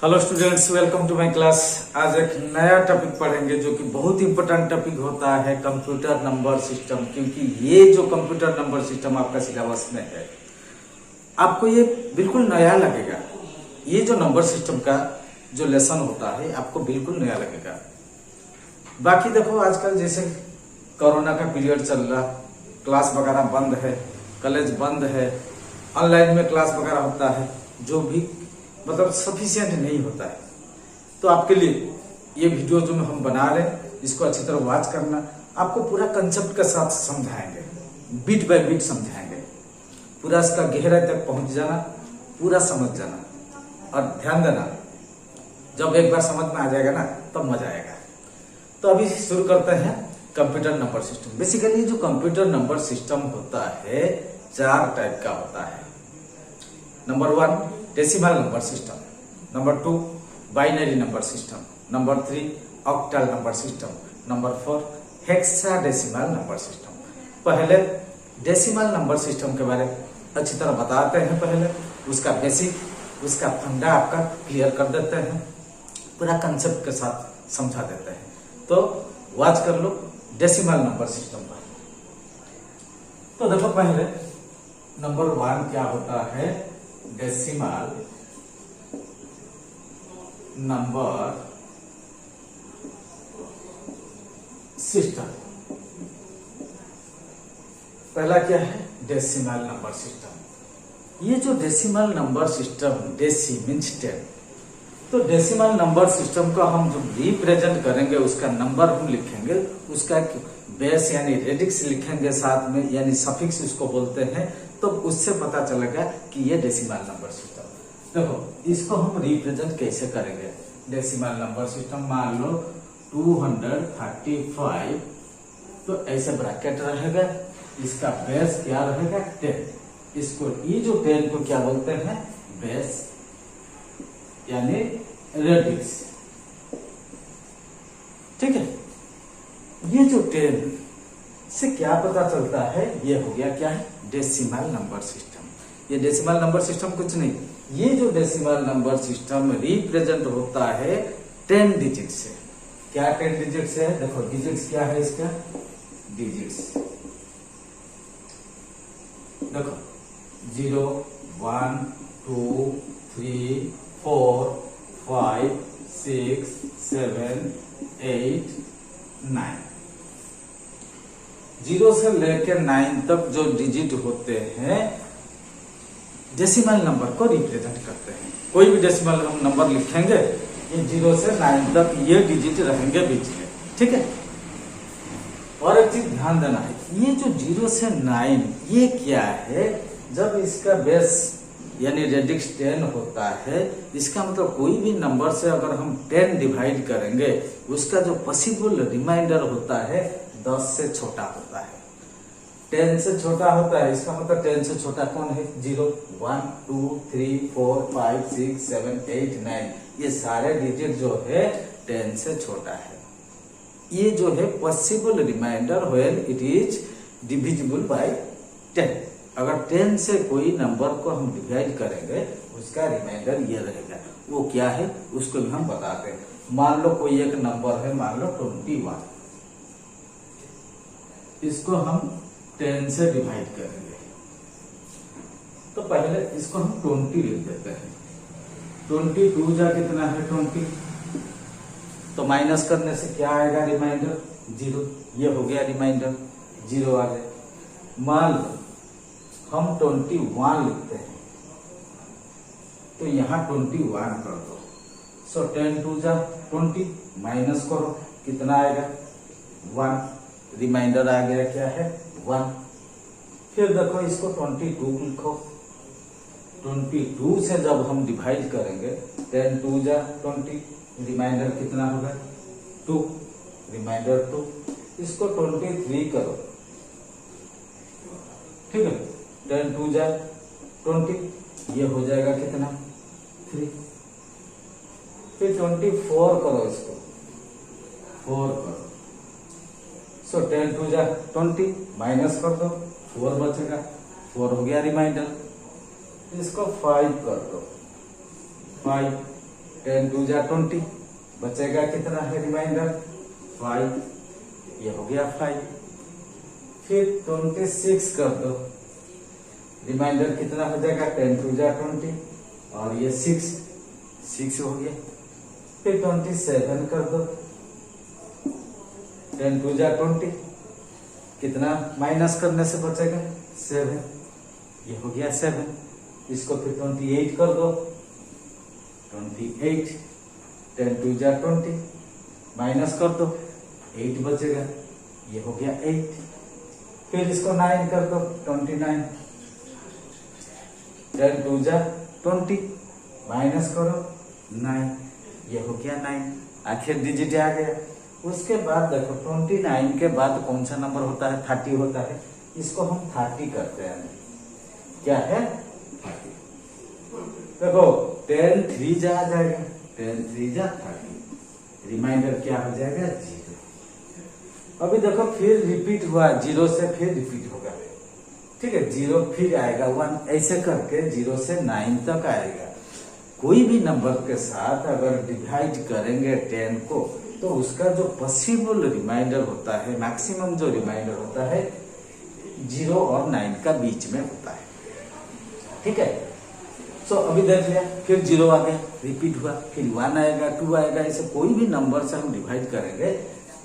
Hello students, welcome to my class. आज एक नया टॉपिक पढ़ेंगे जो कि बहुत इंपॉर्टेंट टॉपिक होता है, कंप्यूटर नंबर सिस्टम। क्योंकि ये जो कंप्यूटर नंबर सिस्टम आपका सिलेबस में है, आपको ये बिल्कुल नया लगेगा। ये जो नंबर सिस्टम का जो लेसन होता है आपको बिल्कुल नया लगेगा। बाकी देखो, आजकल जैसे कोरोना का पीरियड चल रहा, क्लास वगैरह बंद है, कॉलेज बंद है, ऑनलाइन में क्लास वगैरह होता है, जो भी मतलब सफिशिएंट नहीं होता है। तो आपके लिए ये वीडियो जो हम बना रहे हैं, इसको अच्छी तरह वॉच करना। आपको पूरा कंसेप्ट के साथ समझाएंगे, बीट बाय बीट समझाएंगे, पूरा इसका गहराई तक पहुंच जाना, पूरा समझ जाना। और ध्यान देना, जब एक बार समझ में आ जाएगा ना, तब मजा आएगा। तो अभी शुरू करते हैं कंप्यूटर नंबर सिस्टम। बेसिकली जो कंप्यूटर नंबर सिस्टम होता है, 4 टाइप का होता है। Number 1 decimal number system, number 2 binary number system, number 3 octal number system, number 4 hexadecimal number system. पहले डेसिमल नंबर सिस्टम के बारे में अच्छी तरह बताते हैं। पहले उसका बेसिक, उसका फंडा आपका क्लियर कर देते हैं, पूरा कंसेप्ट के साथ समझा देते हैं। तो वॉच कर लो डेसिमल नंबर सिस्टम पर। तो देखो, पहले नंबर 1 क्या होता है, डेसिमल नंबर सिस्टम। पहला क्या है, डेसिमल नंबर सिस्टम। ये जो decimal number system, deci means 10। तो डेसिमल नंबर सिस्टम को हम जो रिप्रेजेंट करेंगे, उसका नंबर हम लिखेंगे, उसका बेस यानी रेडिक्स लिखेंगे साथ में, यानी सफिक्स उसको बोलते हैं। तो उससे पता चलेगा कि ये डेसिमल नंबर सिस्टम। देखो, इसको हम रिप्रेजेंट कैसे करेंगे। डेसिमल नंबर सिस्टम मान लो 235, तो ऐसे ब्रैकेट रहेगा, इसका बेस क्या रहेगा, 10। इसको ये जो 10 को क्या बोलते हैं, बेस यानी रेडिक्स। ठीक है, ये जो 10 से क्या पता चलता है, ये हो गया क्या है, डेसिमल नंबर सिस्टम। ये डेसिमल नंबर सिस्टम कुछ नहीं, ये जो डेसिमल नंबर सिस्टम रिप्रेजेंट होता है 10 डिजिट से। क्या 10 डिजिट से है, देखो डिजिट्स क्या है इसका, डिजिट्स देखो 0 1 2 3 4 5 6 7 8 9। 0 से लेकर 9 तक जो डिजिट होते हैं, डेसिमल नंबर को रिप्रेजेंट करते हैं। कोई भी डेसिमल हम नंबर लिखेंगे, ये 0 से 9 तक ये डिजिट रहेंगे बीच में। ठीक है, और एक चीज ध्यान देना है, ये जो 0 से 9 ये क्या है, जब इसका बेस यानी रेडिक्स 10 होता है, इसका मतलब कोई भी नंबर से अगर हम 10 डिवाइड करेंगे, उसका जो पॉसिबल रिमाइंडर होता है 10 से छोटा होता है। 10 से छोटा होता है, इसका मतलब 10 से छोटा कौन है, 0 1 2 3 4 5 6 7 8 9। ये सारे डिजिट जो है 10 से छोटा है। ये जो है possible remainder when it is divisible by 10। अगर 10 से कोई नंबर को हम डिवाइड करेंगे, उसका रिमाइंडर ये रहेगा। वो क्या है, उसको भी हम बताते हैं। मान लो कोई एक नंबर है, मान लो 21, इसको हम 10 से डिवाइड करेंगे, तो पहले इसको हम 20 लिख देते हैं। 22 जा कितना है, 20। तो माइनस करने से क्या आएगा, रिमाइंडर 0। ये हो गया रिमाइंडर, 0 आ गया। मान लो हम 21 लिखते हैं, तो यहाँ 21 कर दो। सो 10 2 जा 20, माइनस करो, कितना आएगा, 1। रिमाइंडर आ गया क्या है, 1। फिर देखो इसको 22 लिखो। 22 से जब हम डिवाइड करेंगे, 10 2 जा 20, रिमाइंडर कितना होगा, 2। रिमाइंडर 2। इसको 23 करो। ठीक है, 10 2 जा 20, ये हो जाएगा कितना, 3। फिर 24 करो, इसको 4 करो। सो 10 2 जा 20, माइनस कर दो, 4 बचेगा, 4 हो गया रिमाइंडर। इसको 5 कर दो, 5। 10 2 जा 20, बचेगा कितना है रिमाइंडर 5, ये हो गया 5। फिर 26 कर दो, रिमाइंडर कितना हो जाएगा 10 2 जा 20 और ये 6 हो गया। फिर 27 कर दो, 10 2 जा 20, कितना माइनस करने से बचेगा 7, ये हो गया 7। इसको फिर 28 कर दो, 28, 10 2 जा 20, माइनस कर दो 8 बचेगा, ये हो गया 8। फिर इसको 9 कर दो, 29, 10 2 जा 20, माइनस करो 9, ये हो गया 9। आखिर डिजिट आ गया। उसके बाद देखो 29 के बाद कौन सा नंबर होता है 30 होता है, इसको हम 30 करते हैं। क्या है 30। देखो 10 3 जा आ जाएगा, 10 3 जा 30, रिमाइंडर क्या हो जाएगा 0। अभी देखो फिर रिपीट हुआ 0 से, फिर रिपीट होगा, ठीक है 0 फिर आएगा 1, ऐसे करके 0 से 9 तक आएगा। कोई भी नंबर के साथ अगर डिवाइड करेंगे 10 को तो उसका जो पॉसिबल रिमाइंडर होता है, मैक्सिमम जो रिमाइंडर होता है 0 और 9 का बीच में होता है, ठीक है। सो अभी देख लिया, फिर 0 आ गया, रिपीट हुआ, फिर 1 आएगा, 2 आएगा, ऐसे कोई भी नंबर से हम डिवाइड करेंगे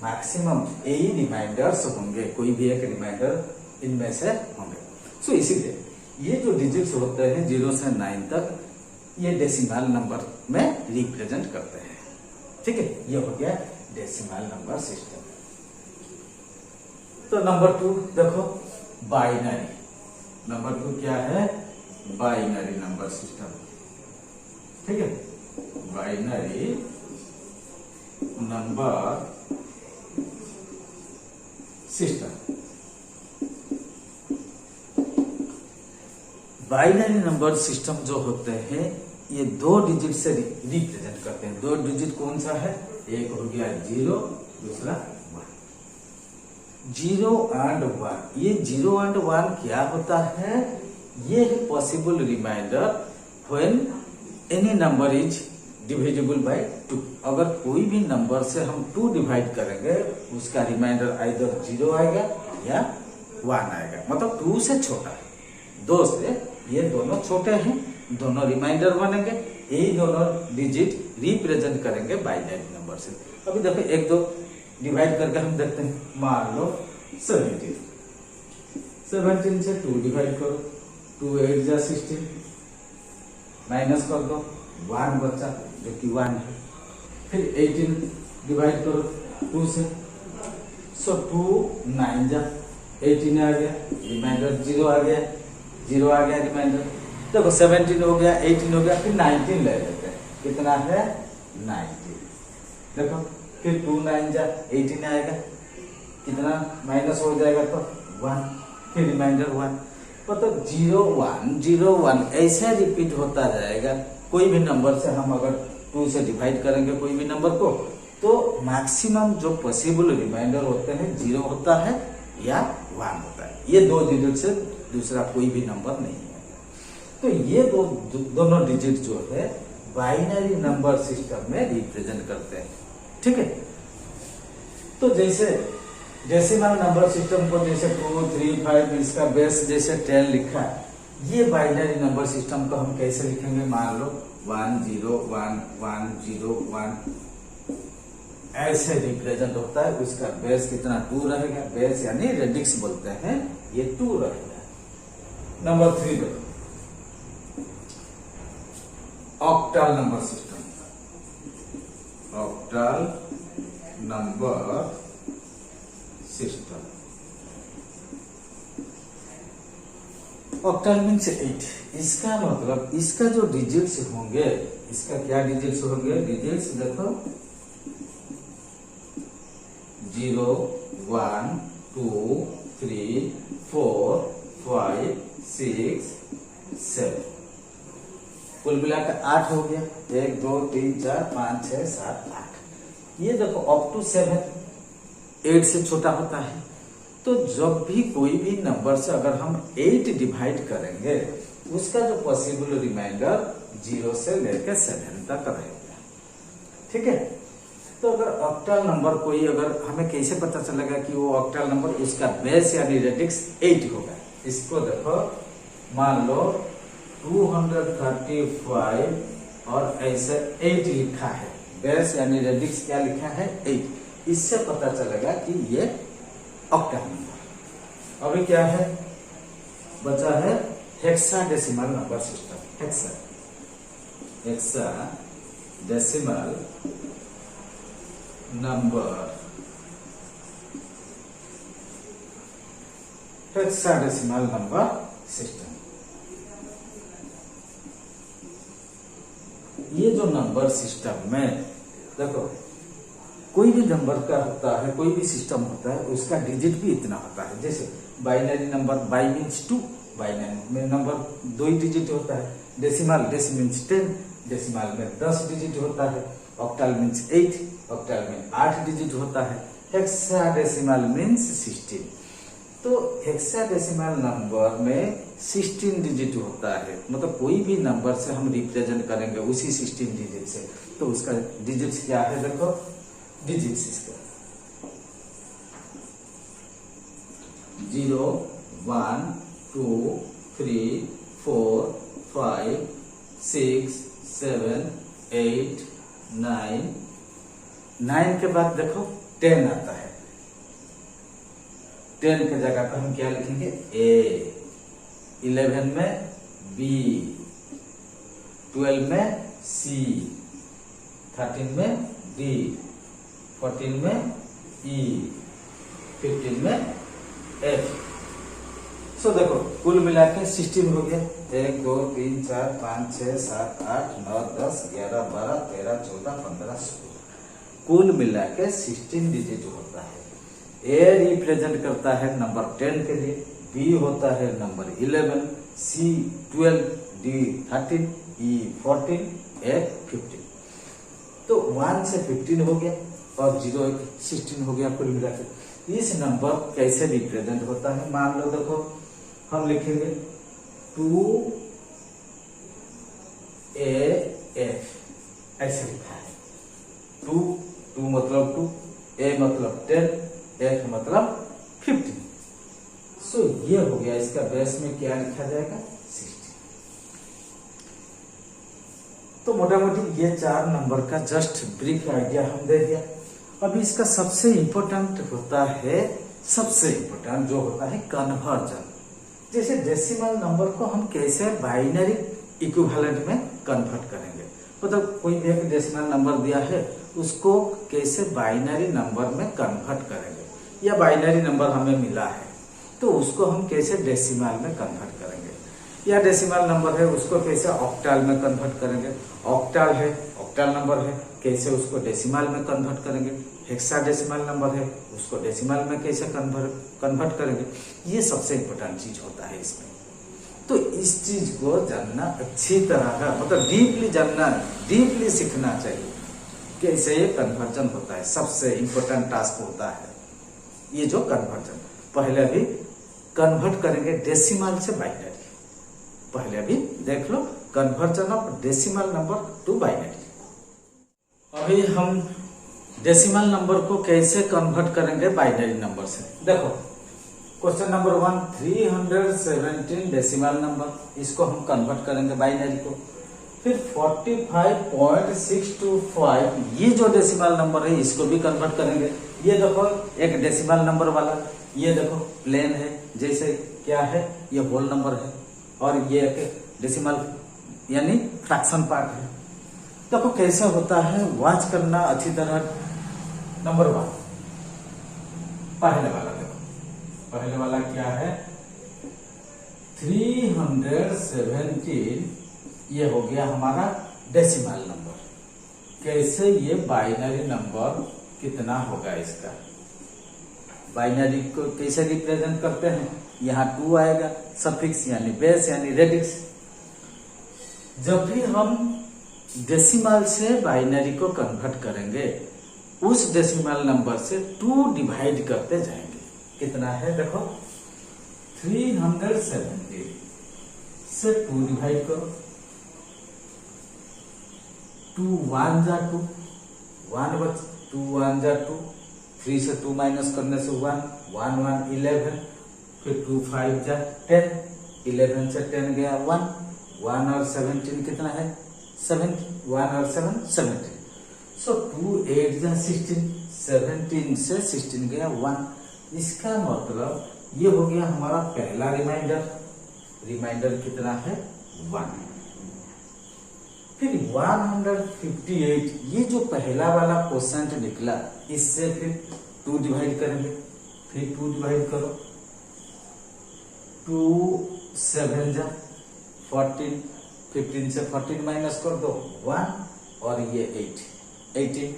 मैक्सिमम यही रिमाइंडर्स होंगे, कोई भी एक रिमाइंडर इनमें से होंगे। सो इसीलिए ये जो डिजिट्स होते हैं 0 से 9 तक, ये डेसिमल नंबर में रिप्रेजेंट करते हैं, ठीक है। ये हो गया डेसिमल नंबर सिस्टम। तो नंबर 2 देखो, बाइनरी। नंबर 2 क्या है, बाइनरी नंबर सिस्टम, ठीक है। Binary number system. Binary number system जो होते हैं ये 2 डिजिट से रिप्रेजेंट करते हैं। 2 डिजिट कौन सा है, एक हो गया 0, दूसरा 1। 0 एंड 1, ये 0 एंड 1 क्या होता है, ये है possible remainder when any number is divisible by 2। अगर कोई भी नंबर से हम 2 डिवाइड करेंगे उसका रिमाइंडर आइदर 0 आएगा या 1 आएगा, मतलब 2 से छोटा, 2 से ये दोनों छोटे हैं, दोनों रिमाइंडर बनेंगे, यही दोनों डिजिट रिप्रेजेंट करेंगे बाइनरी नंबर से। अभी देखो 1 2 डिवाइड करके हम देखते हैं, मान लो 17, 17 से 2 डिवाइड करो, 2 8 जा 16, माइनस कर दो 1 बचा जो कि 1 है। फिर 18 डिवाइड करो 2 से, सो 2 9 जा 18 आ गया, रिमाइंडर 0 आ गया, 0 आ गया रिमाइंडर। देखो 17 हो गया, 18 हो गया, फिर 19 ले लेते हैं, कितना है 19। देखो फिर 2 9 जा 18 आएगा, कितना माइनस हो जाएगा तो 1, फिर रिमाइंडर 1। मतलब 0 1 0 1 ऐसे रिपीट होता जाएगा। कोई भी नंबर से हम अगर 2 से डिवाइड करेंगे कोई भी नंबर को, तो मैक्सिमम जो पॉसिबल रिमाइंडर होते हैं 0 होता है या 1 होता है। ये 2 डिजिट से दूसरा कोई भी नंबर नहीं है। तो ये दोनों डिजिट जो है बाइनरी नंबर सिस्टम में रिप्रेजेंट करते हैं, ठीक है। तो जैसे डेसिमल नंबर सिस्टम को जैसे 2 3 5 इसका बेस जैसे 10 लिखा है, ये बाइनरी नंबर सिस्टम को हम कैसे लिखेंगे, मान लो 1 0 1 1 0 1 ऐसे रिप्रेजेंट होता है। उसका बेस कितना 2 रहेगा, बेस यानी रेडिक्स बोलते हैं, ये 2 रहेगा। नंबर 3 देखो, octal number system. Octal number system, octal means 8। इसका मतलब इसका जो डिजिट्स होंगे, इसका क्या डिजिट्स होंगे, डिजिट्स देखो 0 1 2 3 4 5 6 7, कुल मिलाकर 8 हो गया। 1 2 3 4 5 6 7 8। ये देखो अप टू 7, 8 से छोटा होता है। तो जब भी कोई भी नंबर से अगर हम 8 डिवाइड करेंगे उसका जो पॉसिबल रिमाइंडर 0 से लेकर 7 तक रहेगा। ठीक है। तो अगर ऑक्टल नंबर कोई, अगर हमें कैसे पता चलेगा कि वो ऑक्टल नंबर, उसका बेस यानी रेडिक्स 8 होगा। इसको देखो, मान लो 235 और ऐसे 8 लिखा है, बेस यानी रेडिक्स क्या लिखा है 8। इससे पता चलेगा कि ये ऑक्टल नंबर। अभी क्या है बचा है hexadecimal number system. Hexadecimal number, hexadecimal number system. ये जो नंबर सिस्टम में देखो, कोई भी नंबर का होता है, कोई भी सिस्टम होता है, उसका डिजिट भी इतना होता है। जैसे binary number, by means 2, binary में नंबर 2 ही डिजिट होता है। डेसिमल, डेस मीन्स 10, डेसिमल में 10 डिजिट होता है। ऑक्टल मीन्स 8, ऑक्टल में 8 डिजिट होता है। Hexadecimal means 16। तो हेक्साडेसिमल नंबर में 16 डिजिट होता है, मतलब कोई भी नंबर से हम रिप्रेजेंट करेंगे उसी 16 डिजिट से, तो उसका डिजिट क्या है देखो, डिजिट्स इसका 0 1 2 3 4 5 6 7 8 9। 9 के बाद देखो 10 आता है। 10 की जगह पर हम क्या लिखेंगे A, 11 में B, 12 में C, 13 में D, 14 में E, 15 में F। सो देखो कुल मिला के 16 हो गया। 1 2 3 4 5 6 7 8 9 10 11 12 13 14 15 16, कुल मिला के 16 डिजिट होता है। A रिप्रेजेंट करता है नंबर 10 के लिए, B होता है number 11, C 12, D 13, E 14, F 15। तो 1 से 15 हो गया और 0 16 हो गया कुल मिलाकर। इस नंबर कैसे रिप्रेजेंट होता है, मान लो देखो हम लिखेंगे 2AF, ऐसे लिखा है। 2 मतलब 2, A मतलब 10, F मतलब 15। सो ये हो गया, इसका बेस में क्या लिखा जाएगा 16। तो मोटा मोटी ये 4 नंबर का जस्ट ब्रीफ आइडिया हम दे दिया। अभी इसका सबसे इंपॉर्टेंट होता है, सबसे इंपॉर्टेंट जो होता है कन्वर्जन। जैसे डेसिमल नंबर को हम कैसे बाइनरी इक्विवेलेंट में कन्वर्ट करेंगे, मतलब कोई भी एक डेसिमल नंबर दिया है उसको कैसे बाइनरी नंबर में कन्वर्ट करेंगे, या बाइनरी नंबर हमें मिला है तो उसको हम कैसे डेसिमल में कन्वर्ट करेंगे, या डेसिमल नंबर है उसको कैसे ऑक्टल में कन्वर्ट करेंगे, ऑक्टल है ऑक्टल नंबर है कैसे उसको डेसिमल में कन्वर्ट करेंगे, हेक्साडेसिमल नंबर है उसको डेसिमल में कैसे कन्वर्ट करेंगे। ये सबसे इंपॉर्टेंट चीज होता है इसमें। तो इस चीज को जानना अच्छी तरह का, मतलब डीपली जानना, डीपली सीखना चाहिए कैसे ये कन्वर्जन होता है। सबसे इंपॉर्टेंट टास्क होता है ये जो कन्वर्जन। पहले भी कन्वर्ट करेंगे डेसिमल से बाइनरी, पहले भी देख लो conversion of decimal number to binary. अभी हम डेसिमल नंबर को कैसे कन्वर्ट करेंगे बाइनरी नंबर से। देखो क्वेश्चन नंबर 1, 317 डेसिमल नंबर, इसको हम कन्वर्ट करेंगे बाइनरी को। फिर 45.625 ये जो डेसिमल नंबर है इसको भी कन्वर्ट करेंगे। ये देखो एक डेसिमल नंबर वाला, ये देखो प्लेन है, जैसे क्या है ये होल नंबर है, और ये एक डेसिमल यानी फ्रैक्शन पार्ट है। देखो कैसे होता है, वॉच करना अच्छी तरह। नंबर 1 पहले वाला देखो, पहले वाला क्या है 317, ये हो गया हमारा डेसिमल नंबर। कैसे ये बाइनरी नंबर कितना होगा इसका, बाइनरी को कैसे रिप्रेजेंट करते हैं, यहाँ 2 आएगा, सफिक्स यानी बेस यानी रेडिक्स। जब भी हम डेसिमल से बाइनरी को कन्वर्ट करेंगे उस डेसिमल नंबर से 2 डिवाइड करते जाएंगे। कितना है देखो 370 से 2 डिवाइड करो, 2 1 जा 2, 1 बच 2 1 जा 2, 3 से 2 माइनस करने से 1, 1 1 11, फिर 2 5 जा 10, 11 से 10 गया 1, 1 और 17 कितना है 7, 1 और 7 17, सो 2 8 जा 16, 17 से 16 गया 1। इसका मतलब ये हो गया हमारा पहला रिमाइंडर। रिमाइंडर कितना है 1। फिर 158, ये जो पहला वाला क्वेश्चन निकला, इससे फिर 2 डिवाइड करेंगे, फिर 2 डिवाइड करो, 2 7 जा 14, 15 से 14 माइनस कर दो 1 और ये 8 18,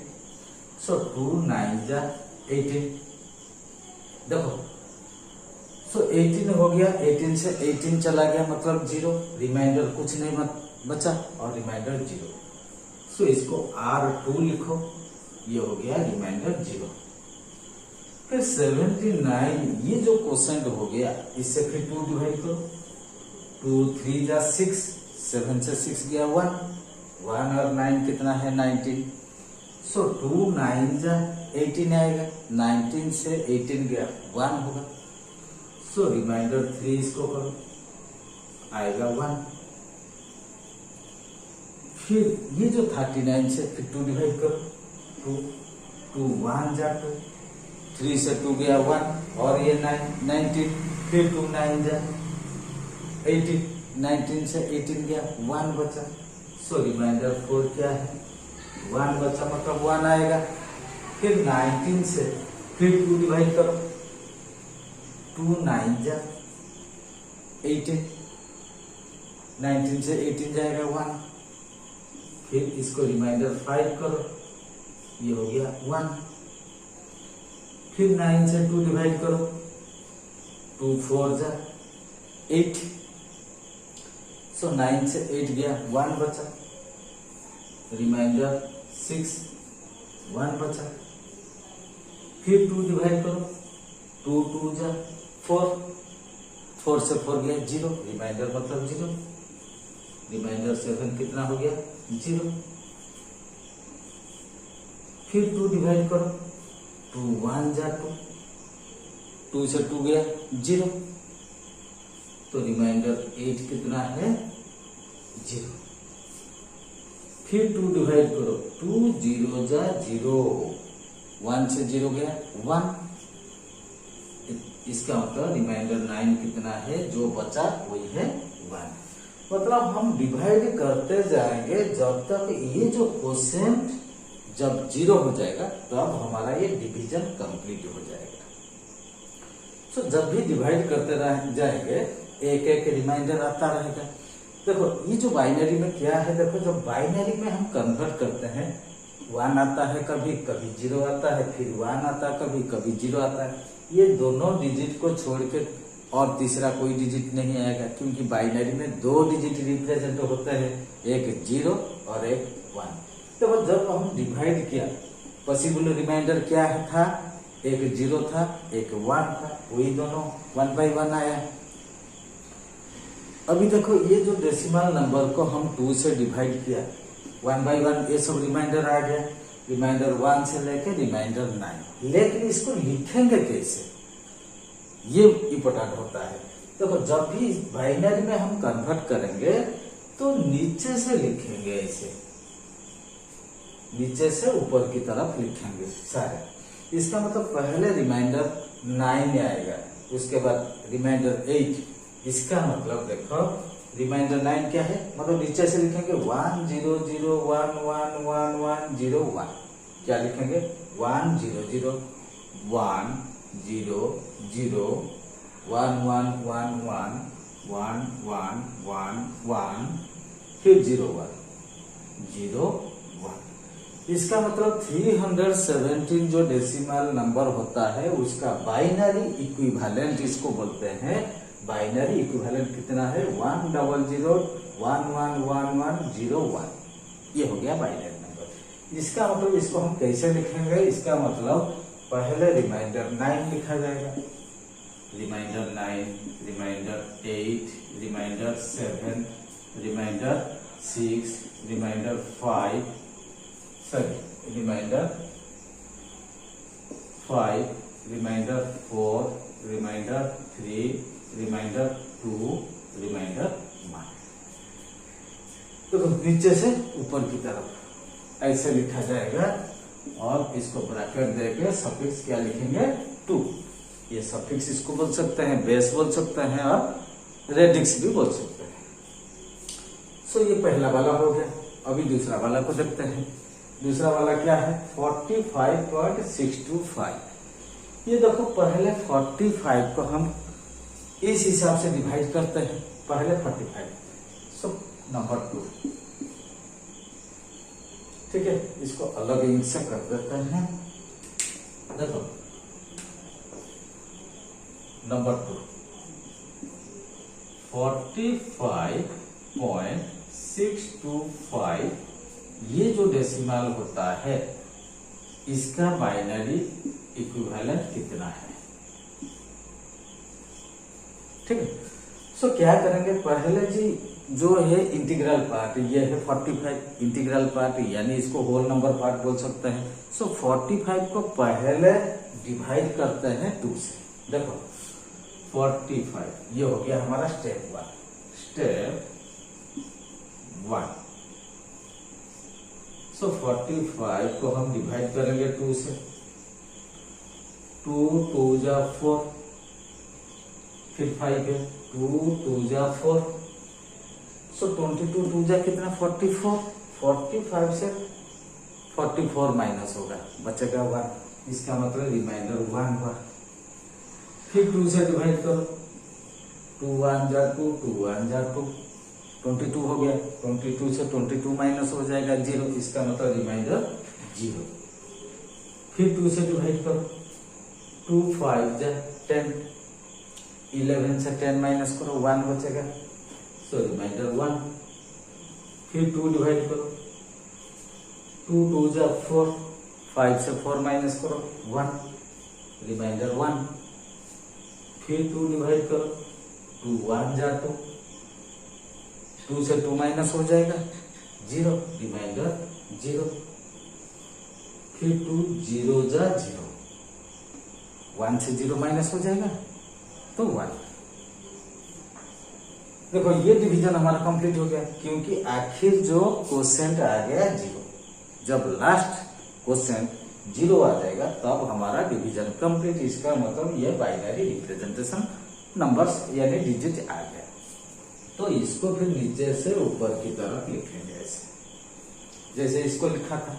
सो 2 9 जा 18, देखो सो 18 हो गया, 18 से 18 चला गया मतलब 0, रिमाइंडर कुछ नहीं बचा और रिमाइंडर 0, सो इसको R2 लिखो, ये हो गया रिमाइंडर 0। फिर 79, ये जो क्वोशेंट हो गया, इससे फिर 2 डिवाइड करो, 2 3 जा 6, 7 से 6 गया 1, 1 और 9 कितना है 19, सो 2 9 जा 18 आएगा, 19 से 18 गया 1 होगा, सो रिमाइंडर 3 इसको करो, आएगा 1। फिर ये जो 39 से फिर 2 डिवाइड करो, 2 2 1 जा 2, 3 से 2 गया 1 और ये 9 19, फिर 2 9 जा 18, 19 से 18 गया 1 बचा, सो रिमाइंडर 4 क्या है 1 बचा मतलब 1 आएगा। फिर 19 से फिर 2 डिवाइड करो, 2 9 जा 18, 19 से 18 जाएगा 1, फिर इसको रिमाइंडर 5 करो, ये हो गया 1। फिर 9 से 2 डिवाइड करो, 2 4 जा 8, सो 9 से 8 गया 1 बचा, रिमाइंडर 6 1 बचा। फिर 2 डिवाइड करो, 2 2 जा 4, 4 से 4 गया 0, रिमाइंडर मतलब 0, रिमाइंडर 7 कितना हो गया 0। फिर 2 डिवाइड करो, 2 1 जा 2, 2 से 2 गया 0, तो रिमाइंडर 8 कितना है 0। फिर 2 डिवाइड करो, 2 0 जा 0, 1 से 0 गया 1, इसका मतलब रिमाइंडर 9 कितना है, जो बचा वही है 1। मतलब हम डिवाइड करते जाएंगे जब तक ये जो क्वोशेंट जब 0 हो जाएगा तब हमारा ये डिवीजन कंप्लीट हो जाएगा। तो जब भी डिवाइड करते जाएंगे एक एक रिमाइंडर आता रहेगा। देखो ये जो बाइनरी में क्या है, देखो जब बाइनरी में हम कन्वर्ट करते हैं 1 आता है, कभी कभी 0 आता है, फिर 1 आता है, कभी कभी 0 आता है। ये दोनों डिजिट को छोड़ के और तीसरा कोई डिजिट नहीं आएगा, क्योंकि बाइनरी में 2 डिजिट रिप्रेजेंट होते हैं, एक 0 और एक 1। तो जब हम डिवाइड किया पॉसिबल रिमाइंडर क्या है था, एक 0 था एक 1 था, वही दोनों 1 by 1 आया। अभी देखो ये जो डेसिमल नंबर को हम 2 से डिवाइड किया 1 by 1, ये सब रिमाइंडर आ गया, रिमाइंडर 1 से लेके रिमाइंडर 9। लेकिन इसको लिखेंगे कैसे, ये इम्पोर्टेंट होता है। देखो जब भी बाइनरी में हम कन्वर्ट करेंगे तो नीचे से लिखेंगे, ऐसे नीचे से ऊपर की तरफ लिखेंगे सारे। इसका मतलब पहले रिमाइंडर 9 आएगा, उसके बाद रिमाइंडर 8। इसका मतलब देखो रिमाइंडर 9 क्या है, मतलब नीचे से लिखेंगे 1 0 0 1 1 1 1 0 1। क्या लिखेंगे 1 0 0 1 0 0 1 1 1 1 1 1 1 1, फिर 0 1 0 1। इसका मतलब 317 जो डेसिमल नंबर होता है उसका बाइनरी इक्विवेलेंट इसको बोलते हैं। बाइनरी इक्विवेलेंट कितना है 1 0 0 1 1 1 1 0 1। ये हो गया बाइनरी नंबर। इसका मतलब इसको हम कैसे लिखेंगे, इसका मतलब पहले रिमाइंडर 9 लिखा जाएगा, remainder 9, remainder 8, remainder 7, remainder 6, remainder 5, sorry remainder 5, remainder 4, remainder 3, remainder 2, remainder 1। तो नीचे से ऊपर की तरफ ऐसे लिखा जाएगा और इसको ब्रैकेट देके सफिक्स क्या लिखेंगे 2। ये सफिक्स इसको बोल सकते हैं, बेस बोल सकते हैं और रेडिक्स भी बोल सकते हैं। सो ये पहला वाला हो गया। अभी दूसरा वाला को देखते हैं। दूसरा वाला क्या है 45.625। ये देखो पहले 45 को हम इस हिसाब से डिवाइड करते हैं। पहले 45 सो नंबर 2, ठीक है, इसको अलग इंक से कर देते हैं। देखो नंबर 2 45.625, ये जो डेसिमल होता है इसका बाइनरी इक्विवेलेंट कितना है, ठीक है। सो क्या करेंगे, पहले जी जो है इंटीग्रल पार्ट, ये है 45 इंटीग्रल पार्ट, यानी इसको होल नंबर पार्ट बोल सकते हैं। सो 45 को पहले डिवाइड करते हैं 2 से। देखो 45 ये हो गया हमारा स्टेप 1। सो 45 को हम डिवाइड करेंगे 2 से। 2 2 जा 4, फिर 5 है 2 2 जा 4। सो 22 2 जा कितना 44। 45 से 44 माइनस होगा, बचेगा 1, इसका मतलब रिमाइंडर 1 हुआ। फिर 2 से डिवाइड करो, 2 1 जा 2, 2 1 जा 2, 22 हो गया। 22 से 22 माइनस हो जाएगा 0, इसका मतलब रिमाइंडर 0। फिर 2 से डिवाइड करो, 2 5 जा 10, 11 से 10 माइनस करो 1 बचेगा, सो रिमाइंडर 1। फिर 2 डिवाइड करो, 2 2 जा 4, 5 से 4 माइनस करो 1, रिमाइंडर 1। फिर 2 डिवाइड करो, 2 1 जा 2, 2 से 2 माइनस हो जाएगा 0, रिमाइंडर 0। फिर 2 0 जा 0, 1 से 0 माइनस हो जाएगा तो 1। देखो ये डिवीजन हमारा कंप्लीट हो गया, क्योंकि आखिर जो क्वोशिएंट आ गया 0। जब लास्ट क्वोशिएंट 0 आ जाएगा तब हमारा डिवीजन कंप्लीट। इसका मतलब ये बाइनरी रिप्रेजेंटेशन नंबर्स यानी डिजिट आ गया। तो इसको फिर नीचे से ऊपर की तरफ लिखेंगे ऐसे, जैसे इसको लिखा था,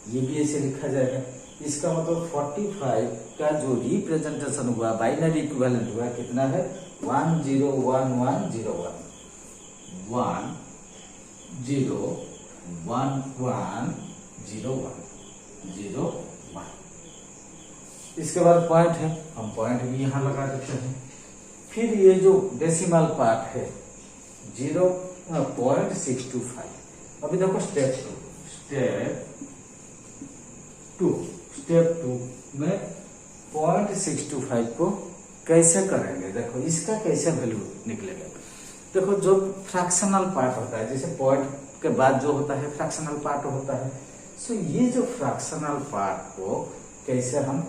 ये भी ऐसे लिखा जाएगा। इसका मतलब 45 का जो रिप्रेजेंटेशन हुआ, बाइनरी इक्विवेलेंट हुआ, कितना है 101101 101101 इसके बाद पॉइंट है, हम पॉइंट भी यहां लगा देते हैं। फिर ये जो डेसिमल पार्ट है 0.625। अभी देखो स्टेप 2 में 0.625 को कैसे करेंगे। देखो इसका कैसे वैल्यू निकलेगा। देखो जो फ्रैक्शनल पार्ट होता है, जैसे पॉइंट के बाद जो होता है फ्रैक्शनल पार्ट होता है। सो ये जो फ्रैक्शनल पार्ट को कैसे हम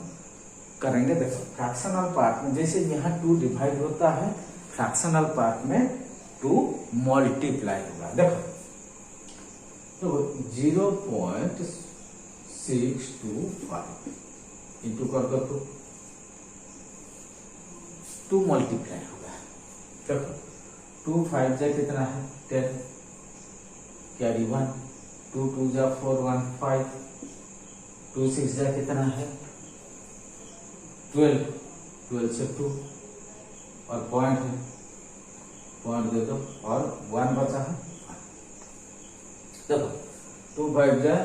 करेंगे। देखो फ्रैक्शनल पार्ट में जैसे यहाँ 2 डिवाइड होता है, फ्रैक्शनल पार्ट में 2 मल्टीप्लाई होगा। देखो तो 0.625 इंटू कर दो 2 मल्टीप्लाई होगा। देखो 2 5 जा कितना है 10, कैरी 1, 2 2 जा 4 1 5, 2 6 जा कितना है 12, 12 से 2 और पॉइंट है, पॉइंट दे दो और 1 बचा है। देखो 2 5 जा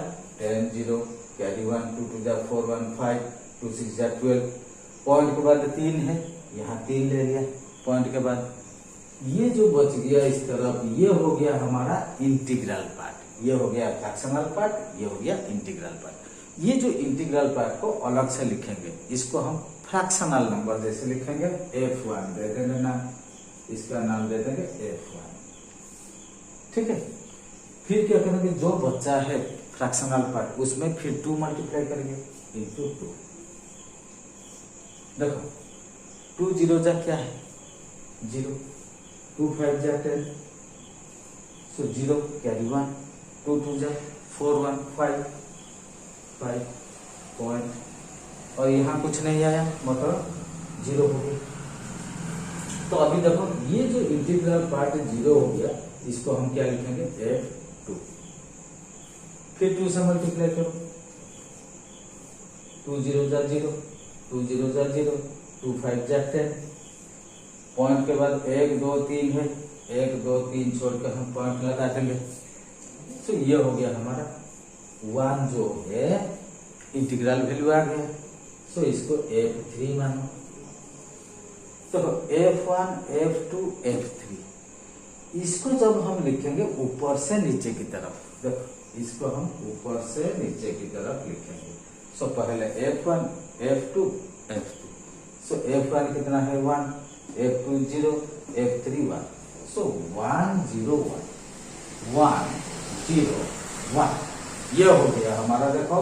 10 0, कैरी 1, 2 2 जा 4 1 5, 2 6 जा 12, पॉइंट के बाद 3 है, यहाँ 3 ले लिया पॉइंट के बाद। ये जो बच गया इस तरफ, ये हो गया हमारा इंटीग्रल पार्ट, ये हो गया फ्रैक्शनल पार्ट, ये हो गया इंटीग्रल पार्ट। ये जो इंटीग्रल पार्ट को अलग से लिखेंगे, इसको हम फ्रैक्शनल नंबर जैसे लिखेंगे, f1 दे देंगे नाम, इसका नाम दे देंगे f1, ठीक है। फिर क्या करेंगे, जो बच्चा है फ्रैक्शनल पार्ट, उसमें फिर 2 मल्टीप्लाई करेंगे इंटू 2। देखो 2 जीरो जा क्या है 0, 2 5 जा 10, सो 0 कैरी 1, 2 2 जा 4 1 5 पॉइंट, और यहाँ कुछ नहीं आया मतलब 0 हो गया। तो अभी देखो ये जो इंटीग्रल पार्ट 0 हो गया, इसको हम क्या लिखेंगे f2। फिर 2 से मल्टीप्लाई करो, 2 0 जा 0, 2 0 जा 0, 2 5 जा 10, पॉइंट के बाद 1 2 3 है, 1 2 3 छोड़ कर हम पॉइंट लगा देंगे। तो ये हो गया हमारा 1 जो है इंटीग्रल वैल्यू आ गया। सो इसको f3 मानो। तो f1 f2 f3, इसको जब हम लिखेंगे ऊपर से नीचे की तरफ, देखो इसको हम ऊपर से नीचे की तरफ लिखेंगे। सो पहले f1 f2 f2, सो f1 कितना है 1, f2 0, f3 1, सो 1 0 1 1 0 1, ये हो गया हमारा। देखो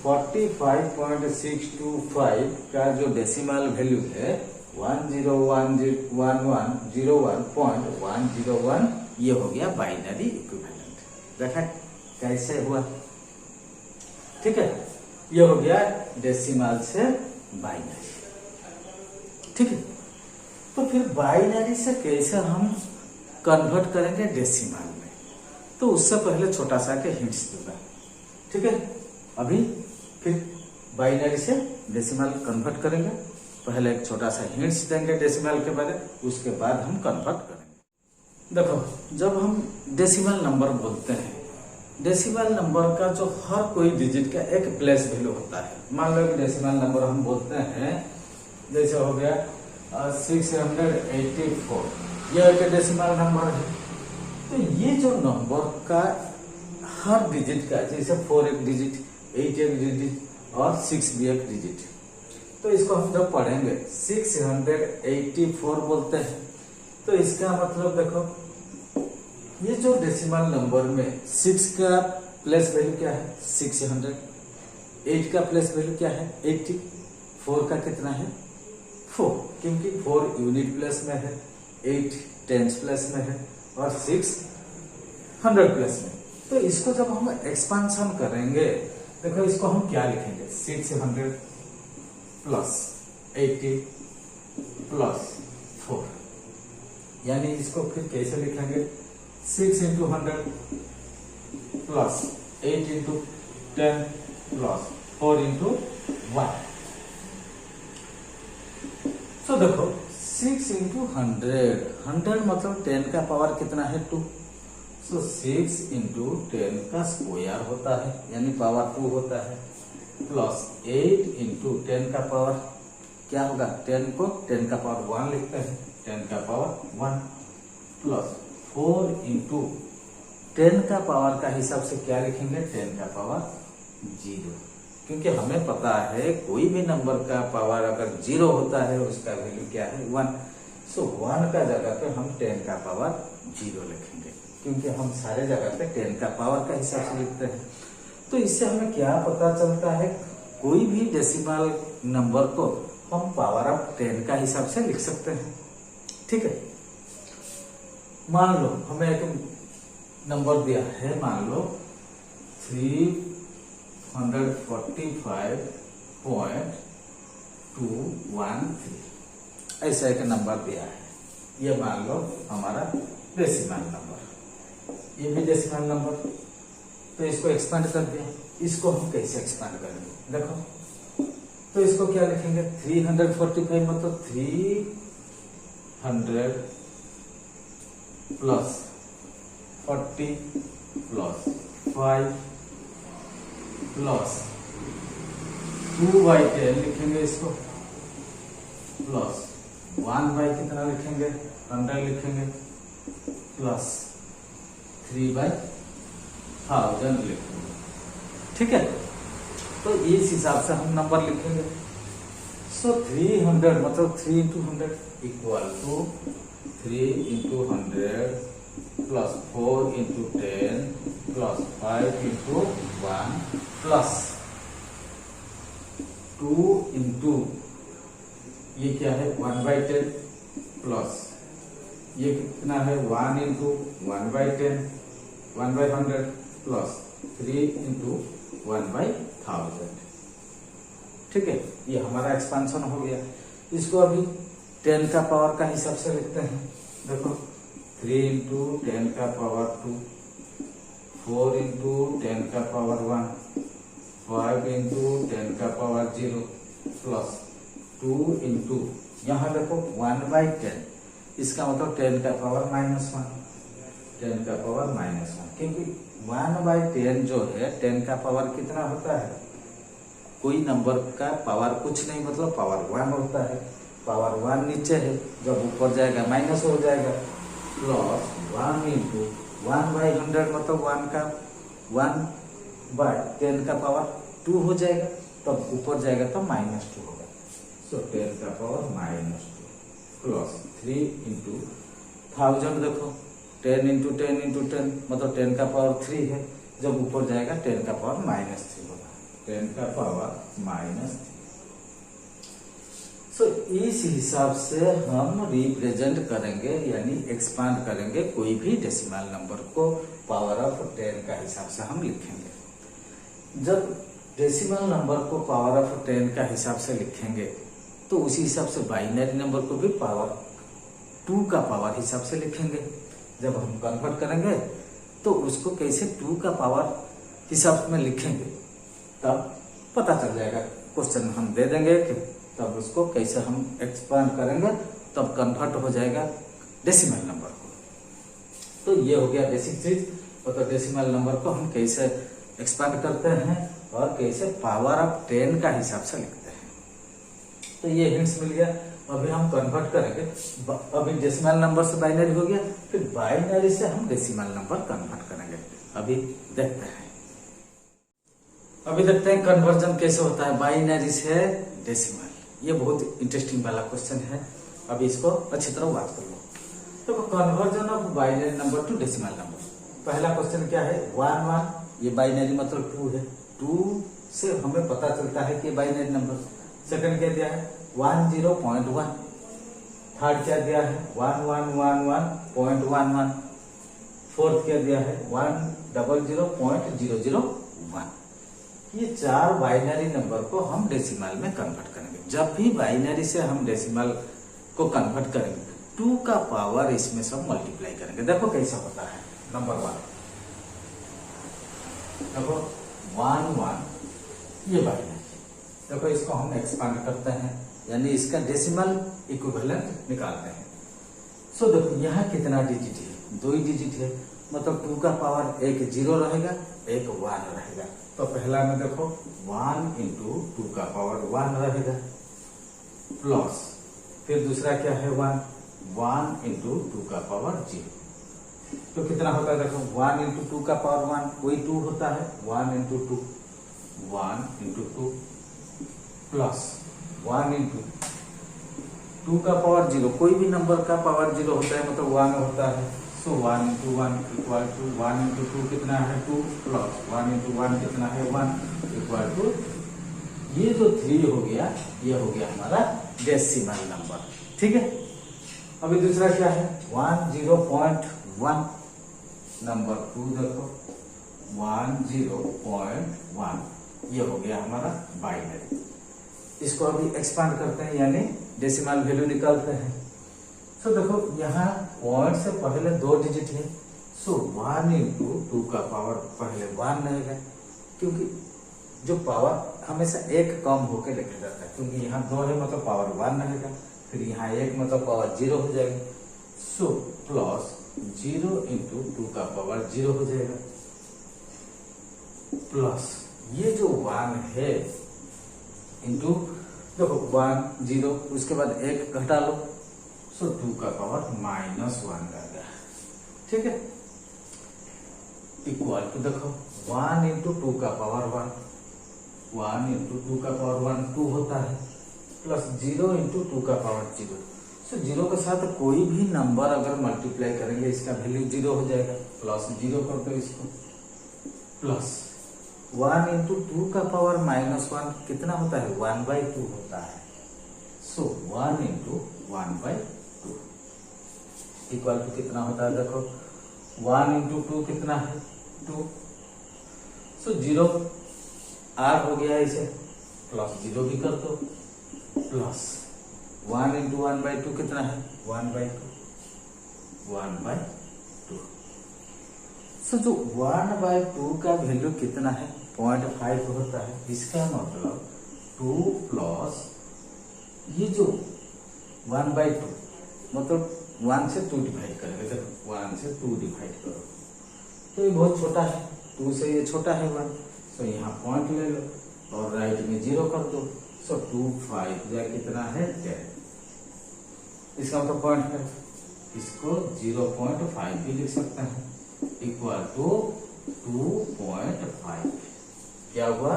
45.625 का जो डेसिमल वैल्यू है 101.101, ये हो गया बाइनरी इक्विवेलेंट। देखा कैसे हुआ, ठीक है, ये हो गया डेसिमल से बाइनरी, ठीक है। तो फिर बाइनरी से कैसे हम कन्वर्ट करेंगे डेसिमल में, तो उससे पहले छोटा सा के हिंट्स दूंगा, ठीक है। अभी फिर बाइनरी से डेसिमल कन्वर्ट करेंगे, पहले एक छोटा सा हिंट्स देंगे डेसिमल के बारे, उसके बाद हम कन्वर्ट करेंगे। देखो जब हम डेसिमल नंबर बोलते हैं, डेसिमल नंबर का जो हर कोई डिजिट का एक प्लेस वैल्यू होता है। मान लो कि डेसिमल नंबर हम बोलते हैं, जैसे हो गया 684, यह एक डेसिमल नंबर है। तो ये जो नंबर का हर डिजिट का, जैसे 4 एक डिजिट, 8 एक डिजिट और 6 भी एक डिजिट, तो इसको हम जब पढ़ेंगे 684 बोलते हैं, तो इसका मतलब देखो ये जो डेसिमल नंबर में 6 का प्लेस वैल्यू क्या है 600, 8 का प्लेस वैल्यू क्या है 80, 4 का कितना है 4, क्योंकि 4 यूनिट प्लेस में है, 8 टेंस प्लेस में है और 6 100 प्लेस में। तो इसको जब हम एक्सपांशन करेंगे, देखो इसको हम क्या लिखेंगे 600 प्लस 80 प्लस 4, यानी इसको फिर कैसे लिखेंगे 6 into 100 plus 8 into 10 plus 4 into 1। तो देखो 6 इंटू 100 मतलब 10 का पावर कितना है 2, सो 6 इंटू 10 का स्क्वायर होता है, यानी पावर 2 होता है, प्लस 8 इंटू 10 का पावर क्या होगा, 10 को 10 का पावर 1 लिखते हैं, 10 का पावर 1 प्लस 4 इंटू 10 का पावर का हिसाब से क्या लिखेंगे 10 का पावर 0, क्योंकि हमें पता है कोई भी नंबर का पावर अगर 0 होता है उसका वैल्यू क्या है 1। सो 1 का जगह पे हम 10 का पावर 0 लिखेंगे, क्योंकि हम सारे जगह पे 10 का पावर का हिसाब से लिखते हैं। तो इससे हमें क्या पता चलता है, कोई भी डेसिमल नंबर को हम पावर ऑफ 10 का हिसाब से लिख सकते हैं, ठीक है। मान लो हमें एक नंबर दिया है, मान लो 345.213, ऐसा एक नंबर दिया है, ये मान लो हमारा डेसिमल नंबर, ये भी डेसिमल नंबर। तो इसको एक्सपांड कर दिया, इसको हम कैसे एक्सपांड करेंगे, देखो तो इसको क्या लिखेंगे 345 मतलब 300 प्लस 40 प्लस 5 प्लस 2/10 लिखेंगे इसको, प्लस 1 बाई कितना लिखेंगे 100 लिखेंगे, प्लस 3/1000 लिखेंगे, ठीक है। तो इस हिसाब से हम नंबर लिखेंगे। सो 300 मतलब 3 into 100 equal to 3 into 100 plus 4 into 10 plus 5 into 1 plus 2 into ये क्या है 1/10 प्लस ये कितना है 1 इंटू 1/10 1/100 प्लस 3 इंटू 1/1000। ठीक है, ये हमारा एक्सपांशन हो गया। इसको अभी 10 का पावर का हिसाब से लिखते हैं। देखो 3 इंटू 10 का पावर 2, 4 इंटू 10 का पावर 1, 5 इंटू 10 का पावर 0 प्लस 2 इंटू यहाँ देखो 1/10, इसका मतलब 10 का पावर -1, 10 का पावर -1, क्योंकि 1/10 जो है 10 का पावर कितना होता है, कोई नंबर का पावर कुछ नहीं मतलब पावर 1 होता है। पावर 1 नीचे है, जब ऊपर जाएगा माइनस हो जाएगा, प्लस 1 इंटू 1/100 मतलब 1/10 का पावर 2 हो जाएगा, तब ऊपर जाएगा तो -2 होगा। सो 10 का पावर -2 प्लस 3 इंटू 1000, देखो 10 इंटू 10 इंटू 10 मतलब 10 का पावर 3 है, जब ऊपर जाएगा 10 का पावर -3 होगा, 10 का पावर -3। सो इस हिसाब से हम रिप्रेजेंट करेंगे यानी एक्सपांड करेंगे कोई भी डेसिमल नंबर को पावर ऑफ 10 का हिसाब से हम लिखेंगे। जब डेसिमल नंबर को पावर ऑफ 10 का हिसाब से लिखेंगे तो उसी हिसाब से बाइनरी नंबर को भी पावर 2 का पावर हिसाब से लिखेंगे। जब हम कन्वर्ट करेंगे तो उसको कैसे 2 का पावर हिसाब में लिखेंगे तब पता चल जाएगा। क्वेश्चन हम दे देंगे कि तब उसको कैसे हम एक्सपांड करेंगे तब कन्वर्ट हो जाएगा डेसिमल नंबर को। तो ये हो गया बेसिक चीज, मतलब डेसिमल नंबर को हम कैसे एक्सपांड करते हैं और कैसे पावर ऑफ 10 का हिसाब से लिखते हैं। तो ये हिंट्स मिल गया। अभी हम कन्वर्ट करेंगे, अभी डेसिमल नंबर से बाइनरी हो गया, फिर बाइनरी से हम डेसिमल नंबर कन्वर्ट करेंगे। अभी देखते हैं, अभी देखते हैं कन्वर्जन कैसे होता है बाइनरी से डेसिमल। ये बहुत इंटरेस्टिंग वाला क्वेश्चन है, अभी इसको अच्छी तरह बात कर लो। तो conversion of binary number two decimal number. पहला क्वेश्चन क्या है 1 1, ये बाइनरी मतलब 2 है, 2 से हमें पता चलता है कि बाइनरी नंबर। सेकंड क्या दिया है 10.1, थर्ड क्या दिया है 1111.11, फोर्थ क्या दिया है 100.001। ये 4 बाइनरी नंबर को हम डेसिमल में कन्वर्ट करेंगे। जब भी बाइनरी से हम डेसिमल को कन्वर्ट करेंगे 2 का पावर इसमें सब मल्टीप्लाई करेंगे। देखो कैसा होता है। नंबर 1 देखो 1 1, ये बाइनरी, देखो इसको हम एक्सपांड करते हैं यानी इसका डेसिमल इक्विवेलेंट निकालते हैं। सो देखो यहाँ कितना डिजिट है, 2 ही डिजिट है, मतलब 2 का पावर एक 0 रहेगा एक 1 रहेगा। तो पहला में देखो 1 इंटू 2 का पावर 1 रहेगा, प्लस फिर दूसरा क्या है 1 इंटू 2 का पावर 0। तो कितना होता है देखो 1 इंटू 2 का पावर 1, कोई 2 होता है, 1 इंटू 2 1 इंटू 2 प्लस 1 इंटू 2 का पावर 0, कोई भी नंबर का पावर 0 होता है मतलब 1 होता है। सो 1 इंटू 1 इक्वल टू 1 इंटू 2 कितना है 2 प्लस 1 इंटू 1 कितना है 1 इक्वल टू, ये जो 3 हो गया ये हो गया हमारा डेसिमल नंबर। ठीक है, अभी दूसरा क्या है 10.1, नंबर 2 देखो 10.1, ये हो गया हमारा बाइनरी। इसको अभी एक्सपांड करते हैं यानी डेसिमल वैल्यू निकालते हैं। सो देखो यहाँ पॉइंट से पहले 2 डिजिट है, सो 1 इंटू 2 का पावर पहले 1 रहेगा, क्योंकि जो पावर हमेशा एक कम होकर लिखा जाता है, क्योंकि यहाँ 2 है मतलब पावर 1 रहेगा, फिर यहाँ 1 मतलब पावर 0 हो जाएगा। सो प्लस 0 इंटू 2 का पावर 0 हो जाएगा, प्लस ये जो 1 है इंटू देखो 1 0, उसके बाद 1 घटा लो, सो 2 का पावर -1 रहेगा। ठीक है, इक्वल टू देखो 1 इंटू 2 का पावर 1 इंटू 2 का पावर 1 2 होता है, प्लस 0 इंटू 2 का पावर 0, सो जीरो के साथ कोई भी नंबर अगर मल्टीप्लाई करेंगे इसका वैल्यू जीरो हो जाएगा, प्लस जीरो कर दो इसको, प्लस 1 इंटू 2 का पावर -1 कितना होता है 1/2 होता है। सो 1 इंटू 1/2 इक्वल टू कितना होता है, देखो 1 इंटू 2 कितना है 2। सो जीरो आर हो गया इसे, प्लस जीरो भी कर दो, प्लस 1 इंटू 1/2 कितना है 1/2। सो जो 1/2 का वैल्यू कितना है 0.5 होता है। इसका मतलब 2 प्लस ये जो 1/2 मतलब 1 से 2 डिवाइड करेंगे, देखो 1 से 2 डिवाइड करो तो ये बहुत छोटा है, 2 से ये छोटा है 1। सो यहाँ पॉइंट ले लो और राइट में जीरो कर दो। सो 2 5 या कितना है 10, इसका मतलब पॉइंट है, इसको 0.5 भी लिख सकते हैं इक्वल टू 2.5। क्या हुआ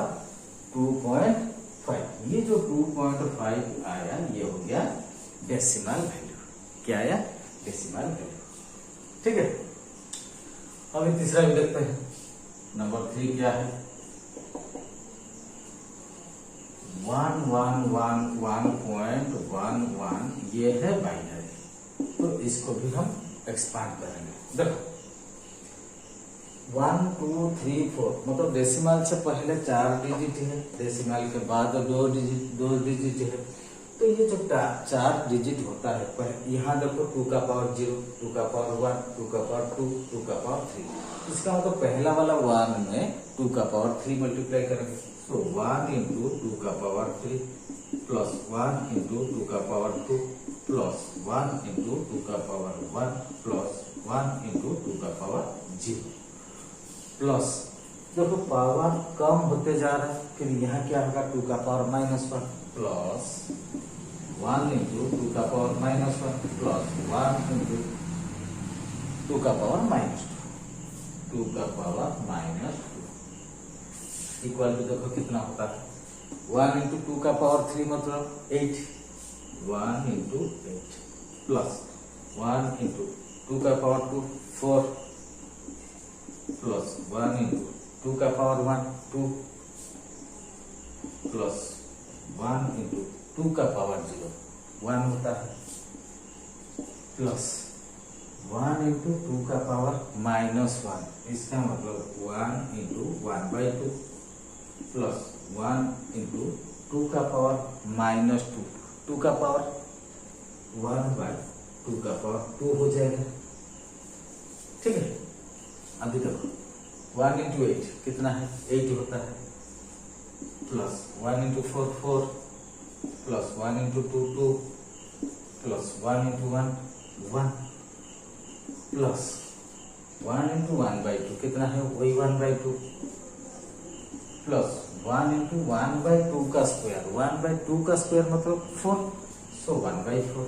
2.5। ये जो 2.5 आया ये हो गया डेसिमल वैल्यू। क्या आया डेसिमल वैल्यू, ठीक है। अभी तीसरा भी देखते हैं, नंबर 3 क्या है 111.11 ये है बाइनरी, तो इसको भी हम एक्सपांड करेंगे। देखो 1 2 3 4 मतलब डेसिमल से पहले 4 डिजिट है, डेसिमल के बाद 2 डिजिट है। तो ये जो 4 डिजिट होता है पहले यहाँ देखो 2 का पावर 0, 2 का पावर 1, 2 का पावर 2, 2 का पावर 3। इसका मतलब पहला वाला 1 में 2 का पावर 3 मल्टीप्लाई करेंगे। तो 1 इंटू 2 का पावर 3 प्लस 1 इंटू 2 का पावर 2 प्लस 1 इंटू 2 का पावर 1 प्लस 1 इंटू 2 का पावर 0 प्लस देखो पावर कम होते जा रहा है, फिर यहाँ क्या होगा 2 का पावर -1 प्लस 1 इंटू 2 का पावर -1 प्लस 1 इंटू 2 का पावर -2 का पावर -2 इक्वल टू देखो कितना होता है 1 इंटू 2 का पावर 3 मतलब 8, 1 इंटू 8 प्लस 1 इंटू 2 का पावर 2 4 प्लस 1 इंटू 2 का पावर 1 2 प्लस 1 इंटू 2 का पावर 0 1 होता है प्लस 1 इंटू 2 का पावर -1, इसका मतलब 1 इंटू 1/2 प्लस 1 इंटू 2 का पावर -2, 2 का पावर 1/2 का पावर 2 हो जाएगा, ठीक है। अभी देखो 1 इंटू 8 कितना है 8 होता है plus 1 into 4 4 plus 1 into 2 2 plus 1 into 1 1 plus 1 into 1/2 कितना है वही 1/2 प्लस 1 इंटू 1/2 का स्क्वायर, 1/2 का स्क्वायर मतलब 4, सो 1/4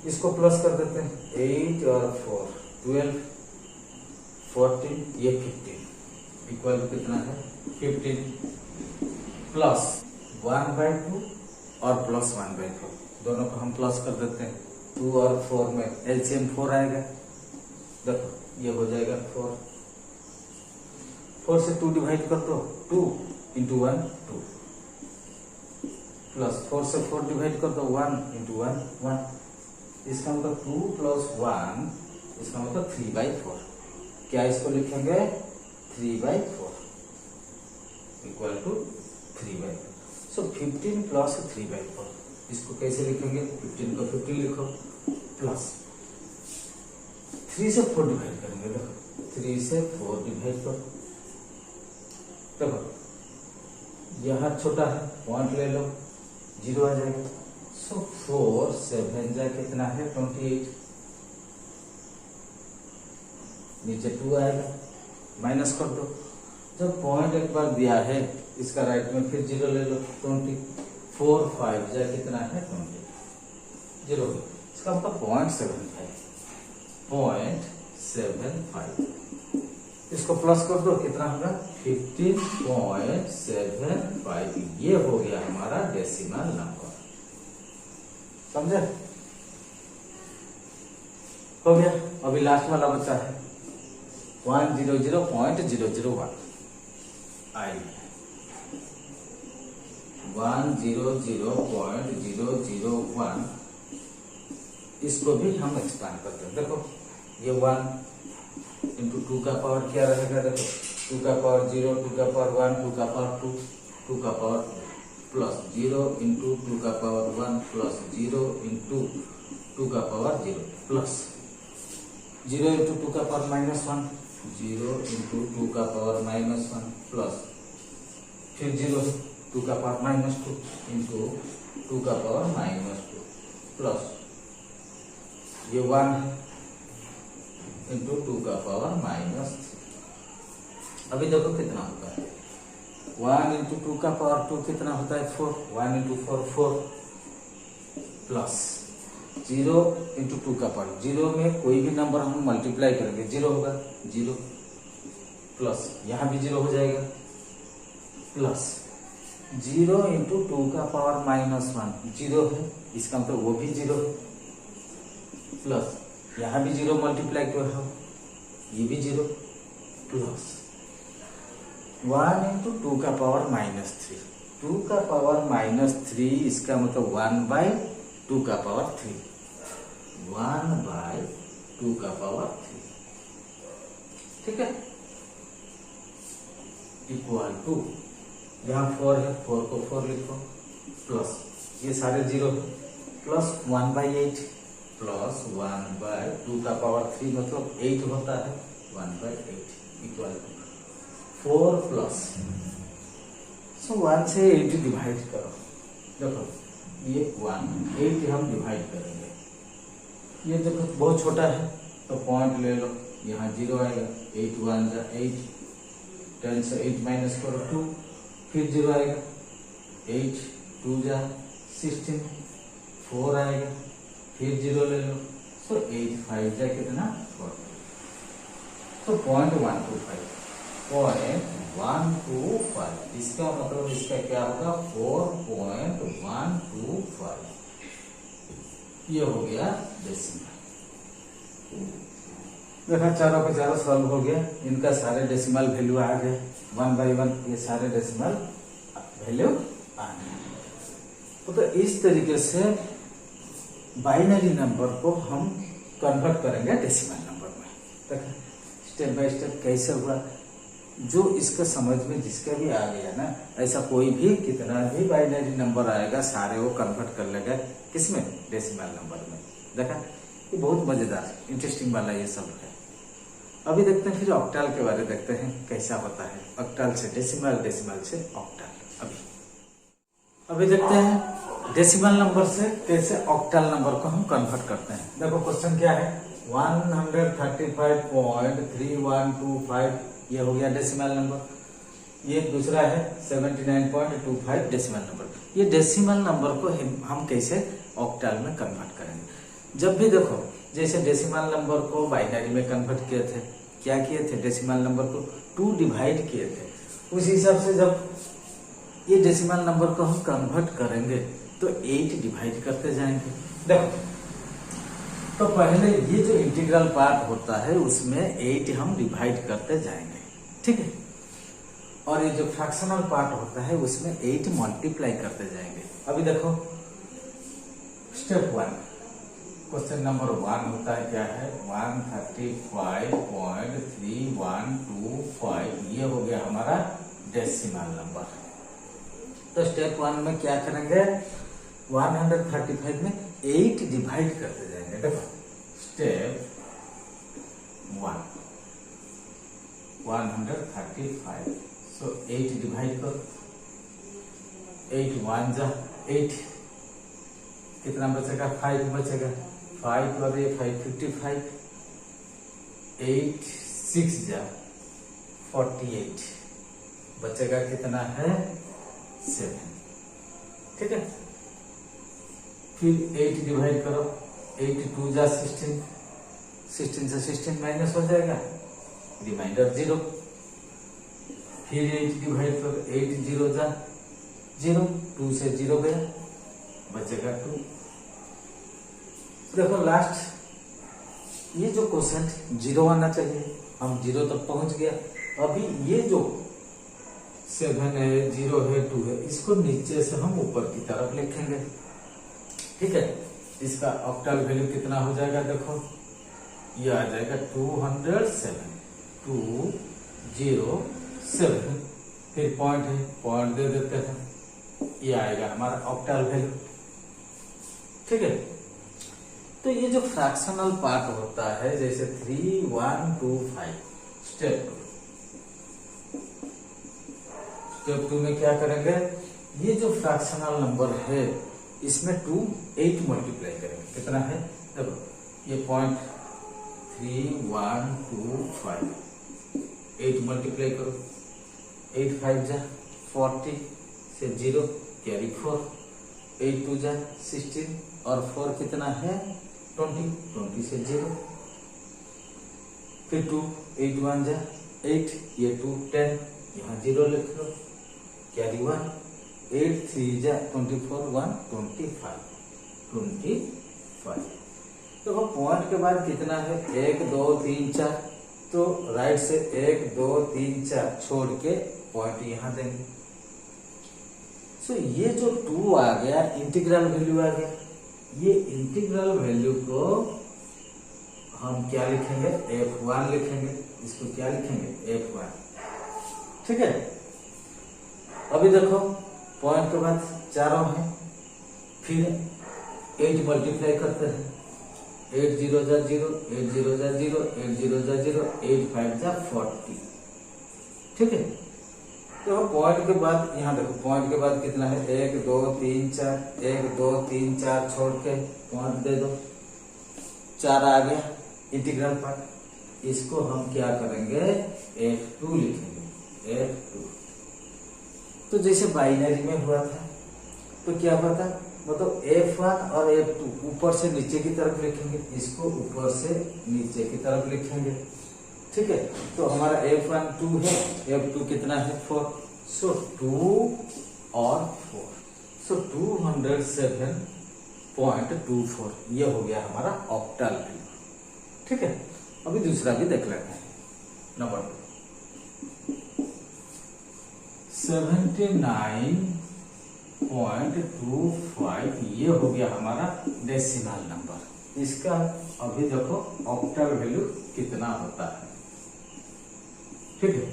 इसको प्लस कर देते हैं 8 और 4 12 14 ये 15 इक्वल कितना है 15 प्लस 1/2 और प्लस 1/4 दोनों को हम प्लस कर देते हैं। 2 और 4 में एलसीएम 4 आएगा, देखो ये हो जाएगा 4 से 2 डिवाइड कर दो 2 इंटू 1 2 प्लस 4 से 4 डिवाइड कर दो 1 इंटू 1 1, इसका मतलब 2 प्लस 1 इसका मतलब 3/4। क्या इसको लिखेंगे 3/4 इक्वल टू 3/4। सो 15 प्लस 3/4 इसको कैसे लिखेंगे 15 को 15 लिखो प्लस 3 से 4 डिवाइड करेंगे, देखो 3 से 4 डिवाइड करो, देखो यहाँ छोटा है पॉइंट ले लो 0 आ जाएगा। सो 4 7 जा कितना है 28, नीचे 2 आएगा माइनस कर दो। जब पॉइंट एक बार दिया है इसका राइट में फिर 0 ले लो 20, 4 5 जा कितना है 20 0, इसका मतलब 0.75 इसको इसको प्लस कर दो, कितना होगा 15.75। ये हो गया हमारा डेसिमल नंबर। समझे? हो गया। अभी लास्ट वाला बचा है 100.001 आई 100.001। इसको भी हम एक्सपांड करते हैं। देखो ये 1 इंटू 2 का पावर क्या रहेगा, देखो 2 का पावर 0, 2 का पावर 1, 2 का पावर 2, 2 का पावर प्लस 0 इंटू 2 का पावर 1 प्लस 0 इंटू 2 का पावर 0 प्लस 0 इंटू 2 का पावर -1, 0 इंटू 2 का पावर -1 प्लस फिर 0 2 का पावर -2 इंटू 2 का पावर -2 प्लस ये 1 इंटू 2 का पावर -3। अभी देखो कितना होता है 1 इंटू 2 का पावर 2 कितना होता है 4, 1 इंटू 4 4 प्लस 0 इंटू 2 का पावर 0 में कोई भी नंबर हम मल्टीप्लाई करेंगे 0 होगा 0 प्लस यहां भी 0 हो जाएगा प्लस 0 इंटू 2 का पावर -1 0 है, इसका मतलब वो भी 0 है प्लस यहां भी 0 मल्टीप्लाई कर रहा हूं ये भी 0 प्लस 1 इंटू 2 का पावर -3 2 का पावर -3 इसका मतलब 1/2 का पावर 3 1/2 का पावर 3। ठीक है इक्वल टू यहाँ 4 है 4 को 4 लिखो प्लस ये सारे 0 है प्लस 1/8 प्लस 1/2 का पावर 3 मतलब 8 होता है 1/8 इक्वल टू 4 प्लस 1 से 8 डिवाइड करो। देखो ये 1 8 हम डिवाइड करेंगे, ये देखो बहुत छोटा है तो पॉइंट ले लो, यहाँ 0 आएगा 8 1 जा 8 10 से 8 माइनस करो 2 फिर 0 आएगा 8 2 जा 16 4 आएगा फिर 0 ले लो सो 8 5 जा कितना 4 तो 0.125 इसका मतलब इसका क्या होगा 4.125। ये हो गया डेसिमल। देखा चारों के चारों सॉल्व हो गया, इनका सारे डेसिमल वैल्यू आ गए 1 by 1 ये सारे डेसिमल वैल्यू आ गए। तो इस तरीके से बाइनरी नंबर को हम कन्वर्ट करेंगे डेसिमल नंबर में। देखा स्टेप बाय स्टेप कैसे हुआ, जो इसका समझ में जिसका भी आ गया ना, ऐसा कोई भी कितना भी बाइनरी नंबर आएगा सारे वो कन्वर्ट कर लेगा किसमें डेसिमल नंबर में। देखा ये बहुत मजेदार इंटरेस्टिंग वाला ये सब है। अभी देखते हैं फिर ऑक्टल के बारे में, देखते हैं कैसा होता है ऑक्टल से डेसिमल, डेसिमल से ऑक्टल। अभी देखते हैं डेसिमल नंबर से कैसे ऑक्टल नंबर को हम कन्वर्ट करते हैं। देखो क्वेश्चन क्या है 135.3125 ये हो गया डेसिमल नंबर। ये दूसरा है 79.25 डेसिमल नंबर। ये डेसिमल नंबर को हम कैसे ऑक्टल में कन्वर्ट करेंगे। जब भी देखो जैसे डेसिमल नंबर को बाइनरी में कन्वर्ट किए थे, क्या किए थे डेसिमल नंबर को 2 डिवाइड किए थे, उस हिसाब से जब ये डेसिमल नंबर को हम कन्वर्ट करेंगे तो 8 डिवाइड करते जाएंगे। देखो तो पहले ये जो इंटीग्रल पार्ट होता है उसमें 8 हम डिवाइड करते जाएंगे, ठीक है। और ये जो फ्रैक्शनल पार्ट होता है उसमें 8 मल्टीप्लाई करते जाएंगे। अभी देखो स्टेप 1 क्वेश्चन नंबर 1 होता है क्या है 135.3125 ये हो गया हमारा डेसिमल नंबर। तो स्टेप 1 में क्या करेंगे 135 में 8 डिवाइड करते जाएंगे। देखो स्टेप 1 135 सो 8 डिवाइड करो 8 1 जा 8 कितना बचेगा 5 बचेगा 5 और ये 5 55 8 6 जा 48 बचेगा कितना है 7, ठीक है। फिर 8 डिवाइड करो 8 2 जा 16 16 से 16 माइनस हो जाएगा रिमाइंडर 0। फिर 8 डिवाइड करो, 8 0 जा 0, 2 से 0 गया, बचेगा 2। देखो लास्ट ये जो क्वेश्चन 0 आना चाहिए, हम 0 तक पहुंच गया। अभी ये जो 7 है, 0 है, 2 है, इसको नीचे से हम ऊपर की तरफ लिखेंगे। ठीक है, इसका ऑक्टल वैल्यू कितना हो जाएगा, देखो ये आ जाएगा 207, 207। फिर पॉइंट है, पॉइंट दे देते हैं, ये आएगा हमारा ऑक्टल वैल्यू। ठीक है, तो ये जो फ्रैक्शनल पार्ट होता है, जैसे 3, 1, 2, 5, स्टेप 2 में क्या करेंगे, ये जो फ्रैक्शनल नंबर है इसमें 2 8 मल्टीप्लाई करेंगे। कितना है, देखो ये पॉइंट 3, 1, 2, 5, 8 मल्टीप्लाई करो, 8 5 जा 40 से 0 कैरी 4, 8 2 जा 16 और 4 कितना है 20, 20 से 0, फिर 2 8 1 जा 8, ये 2 10, यहाँ 0 लिख लो, कैरी 1, 8 3 जा 24 1 25, 25। देखो पॉइंट के बाद कितना है 1 2 3 4, तो राइट से 1 2 3 4 छोड़ के पॉइंट यहां देंगे। सो ये जो 2 आ गया, इंटीग्रल वैल्यू आ गया। ये इंटीग्रल वैल्यू को हम क्या लिखेंगे, f1 लिखेंगे। इसको क्या लिखेंगे, f1। ठीक है, अभी देखो पॉइंट के बाद 4 है, फिर 8 मल्टीप्लाई करते हैं, 8 0 जा 0, 8 0 जा 0, 8 0 जा 0, 8 5 जा 40। ठीक है, तो पॉइंट के बाद यहाँ देखो, पॉइंट के बाद कितना है 1 2 3 4, 1 2 3 4 छोड़ के पॉइंट दे दो, 4 आ गया इंटीग्रल पार्ट। इसको हम क्या करेंगे, f2 लिखेंगे, f2। तो जैसे बाइनरी में हुआ था, तो क्या पता, मतलब f1 और f2 ऊपर से नीचे की तरफ लिखेंगे, इसको ऊपर से नीचे की तरफ लिखेंगे। ठीक है, तो हमारा f1 2 है, f2 कितना है 4, सो 2 और 4, सो 207.24, ये हो गया हमारा ऑक्टल वैल्यू। ठीक है, अभी दूसरा भी देख लेते हैं, नंबर 79.25, ये हो गया हमारा डेसिमल नंबर। इसका अभी देखो ऑक्टल वैल्यू कितना होता है। ठीक है,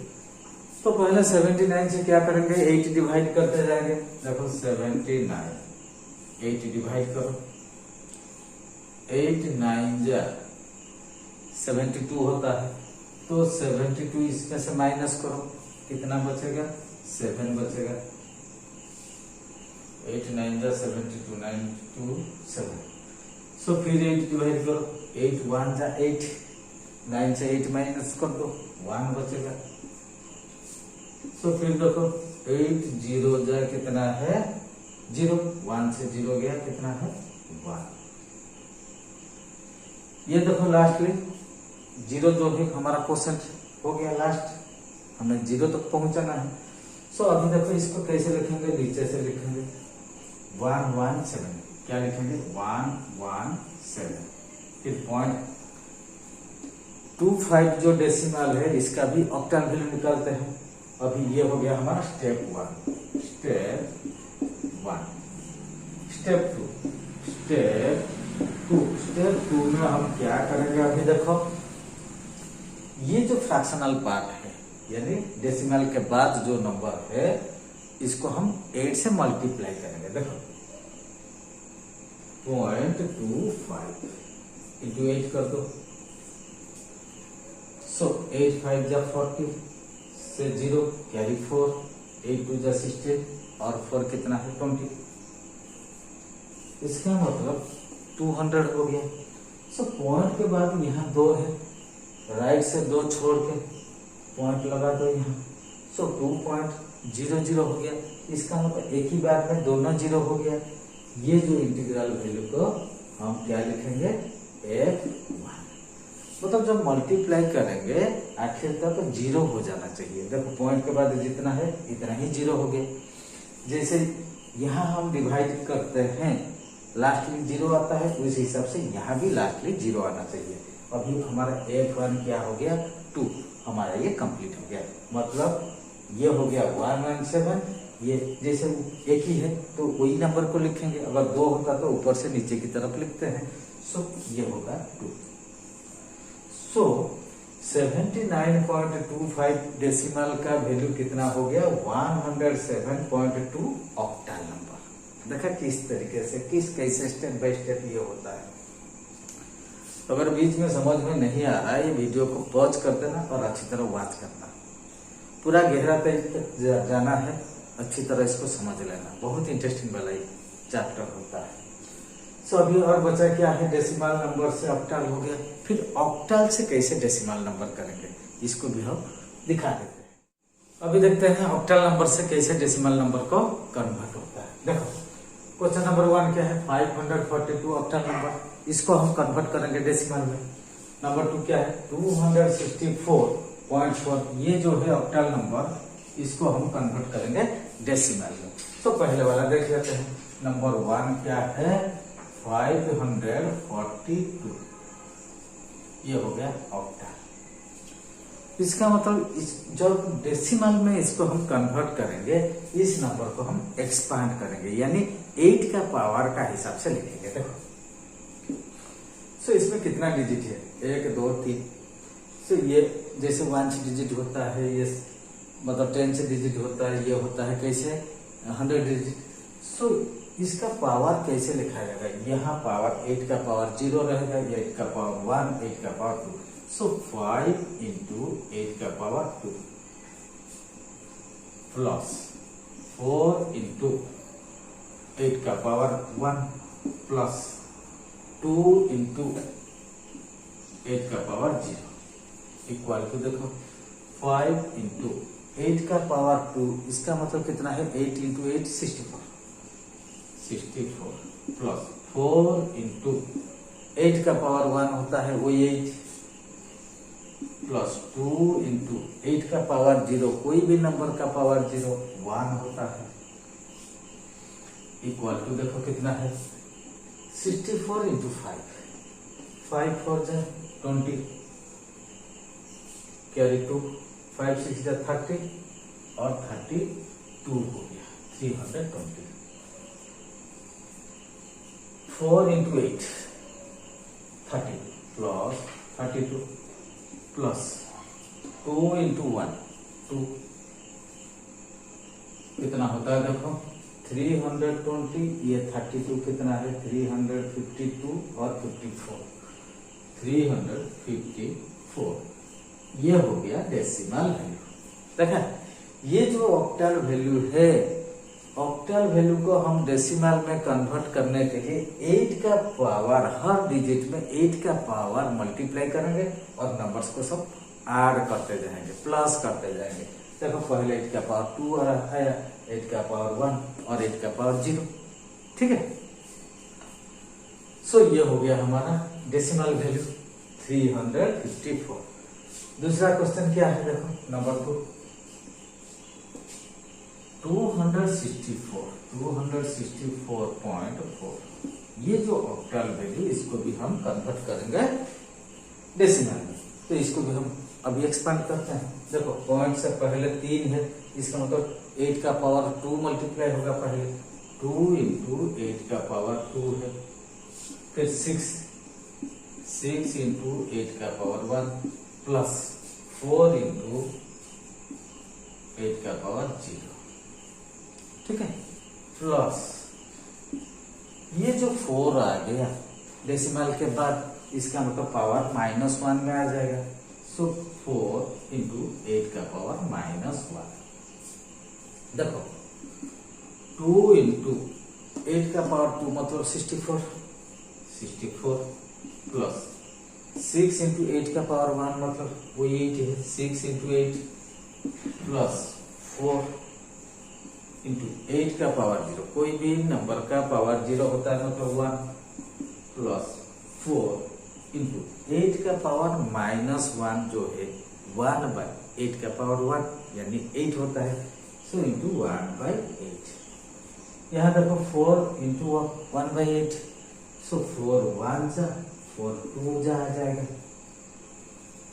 तो पहले 79 से क्या करेंगे, 8 डिवाइड करते जाएंगे। देखो 79, 8 डिवाइड करो, 8 9 जा 72 होता है, तो 72 इसमें से माइनस करो, कितना बचेगा, 7 बचेगा। 8 9 जा 72, 9 2 7, सो फिर 8 डिवाइड करो, 8 1 जा 8, 9 से 8 माइनस कर दो, 1 बचेगा। सो फिर देखो 8 0 जा कितना है 0, 1 से 0 गया, कितना है 1। ये देखो लास्ट में 0 जो भी हमारा क्वेश्चन हो गया, लास्ट हमें 0 तक पहुंचाना है। सो अभी देखो इसको कैसे लिखेंगे, नीचे से लिखेंगे 117, क्या लिखेंगे 117, फिर पॉइंट 25 जो डेसिमल है इसका भी ऑक्टल वैल्यू निकालते हैं। अभी ये हो गया हमारा स्टेप 1, स्टेप 1, स्टेप 2, स्टेप 2 में हम क्या करेंगे, अभी देखो ये जो फ्रैक्शनल पार्ट है, यानी डेसिमल के बाद जो नंबर है, इसको हम 8 से मल्टीप्लाई करेंगे। देखो 0.25 इंटू 8 कर दो, सो 8 5 जा 40 से 0 कैरी 4, 8 2 जा 16 और 4 कितना है 20। इसका मतलब 200 हो गया। सो पॉइंट के बाद यहाँ 2 है, राइट से 2 छोड़ के पॉइंट लगा दो यहाँ, सो 2.00 हो गया। इसका मतलब एक ही बार में दोनों 0 हो गया। ये जो इंटीग्रल वैल्यू को हम क्या लिखेंगे, f1। मतलब जब मल्टीप्लाई करेंगे आखिर तक तो जीरो हो जाना चाहिए। देखो पॉइंट के बाद जितना है इतना ही जीरो हो गया। जैसे यहाँ हम डिवाइड करते हैं लास्टली जीरो आता है, उस हिसाब से यहाँ भी लास्टली जीरो आना चाहिए। अभी हमारा F1 क्या हो गया 2, हमारा ये कंप्लीट हो गया। मतलब ये हो गया 117, ये जैसे एक ही है तो वही नंबर को लिखेंगे, अगर 2 होता तो ऊपर से नीचे की तरफ लिखते हैं। सो ये होगा 2। सो 79.25 डेसिमल का वैल्यू कितना हो गया 107.2 ऑक्टल नंबर। देखा किस तरीके से कैसे स्टेप बाय स्टेप ये होता है। तो अगर बीच में समझ में नहीं आ रहा है ये वीडियो को पॉज कर देना और अच्छी तरह वॉच करना, पूरा गहरा तक जाना है, अच्छी तरह इसको समझ लेना। बहुत इंटरेस्टिंग वाला ये चैप्टर होता है। सो अभी और बचा क्या है, डेसिमल नंबर से ऑक्टल हो गया, फिर ऑक्टल से कैसे डेसिमल नंबर करेंगे इसको भी हम दिखा देते हैं। अभी देखते हैं ऑक्टल नंबर से कैसे डेसिमल नंबर को कन्वर्ट होता है। देखो क्वेश्चन नंबर 1 क्या है 542 ऑक्टल नंबर, इसको हम कन्वर्ट करेंगे डेसिमल में। नंबर 2 क्या है 264.4, ये जो है ऑक्टल नंबर इसको हम कन्वर्ट करेंगे डेसिमल में। तो पहले वाला देख लेते हैं। नंबर 1 क्या है 542, ये हो गया ऑक्टल। इसका मतलब जब डेसिमल में इसको हम कन्वर्ट करेंगे, इस नंबर को हम एक्सपांड करेंगे, यानी 8 का पावर का हिसाब से लिखेंगे। देखो सो इसमें कितना डिजिट है 1 2 3। सो ये जैसे 1 से डिजिट होता है, ये मतलब 10 से डिजिट होता है, ये होता है कैसे 100 डिजिट। सो इसका पावर कैसे लिखा जाएगा, यहाँ पावर 8 का पावर 0 रहेगा, 8 का पावर 1, 8 का पावर 2। सो 5 इंटू 8 का पावर 2 प्लस 4 इंटू 8 का पावर 1 प्लस 2 इंटू 8 का पावर 0 इक्वल टू देखो 5 इंटू 8 का पावर 2, इसका मतलब कितना है 8 इंटू 8 64 प्लस 4 इंटू 8 का पावर 1 होता है वो 8 प्लस 2 इंटू 8 का पावर 0, कोई भी नंबर का पावर 0 1 होता है, इक्वल टू देखो कितना है 64 इंटू 5 4 20 कैरी 2 5 6 30 और 32 हो गया 320। 4 इंटू 8 30 प्लस 32 प्लस 2 इंटू 1 2 कितना होता है देखो 320, ये 32 कितना है 352 और 54 354, ये हो गया डेसिमल वैल्यू। देखा ये जो ऑक्टल वैल्यू है, ऑक्टल वैल्यू को हम डेसिमल में कन्वर्ट करने के लिए 8 का पावर, हर डिजिट में 8 का पावर मल्टीप्लाई करेंगे और नंबर्स को सब ऐड करते जाएंगे, प्लस करते जाएंगे। देखो पहले 8 का पावर 2 आ रहा है, 8 का पावर 1 और 8 का पावर 0, ठीक है। सो ये हो गया हमारा डेसिमल वैल्यू 354। दूसरा क्वेश्चन क्या है देखो नंबर 2 264.4, ये जो ऑक्टल वैल्यू इसको भी हम कन्वर्ट करेंगे डेसिमल में। तो इसको भी हम अभी एक्सपांड करते हैं। देखो पॉइंट से पहले 3 है, इसका मतलब 8 का पावर 2 मल्टीप्लाई होगा, पहले 2 इंटू 8 का पावर 2 है, फिर 6 इंटू 8 का पावर 1 प्लस 4 इंटू 8 का पावर 0, ठीक है, प्लस ये जो 4 आ गया डेसिमल के बाद, इसका मतलब पावर -1 में आ जाएगा। सो 4 इंटू 8 का पावर -1, देखो 2 इंटू 8 का पावर 2 मतलब 64 प्लस 6 इंटू 8 का पावर 1 मतलब वो 8 है, 6 इंटू 8 प्लस 4 इंटू 8 का पावर 0, कोई भी नंबर का पावर 0 होता है मतलब 1 प्लस 4 इंटू 8 का पावर -1 जो है 1/8 का पावर 1 यानी 8 होता है, सो इंटू 1/8। यहाँ देखो 4 इंटू 1/8, सो 4 1 जा 4 2 जा आ जाएगा,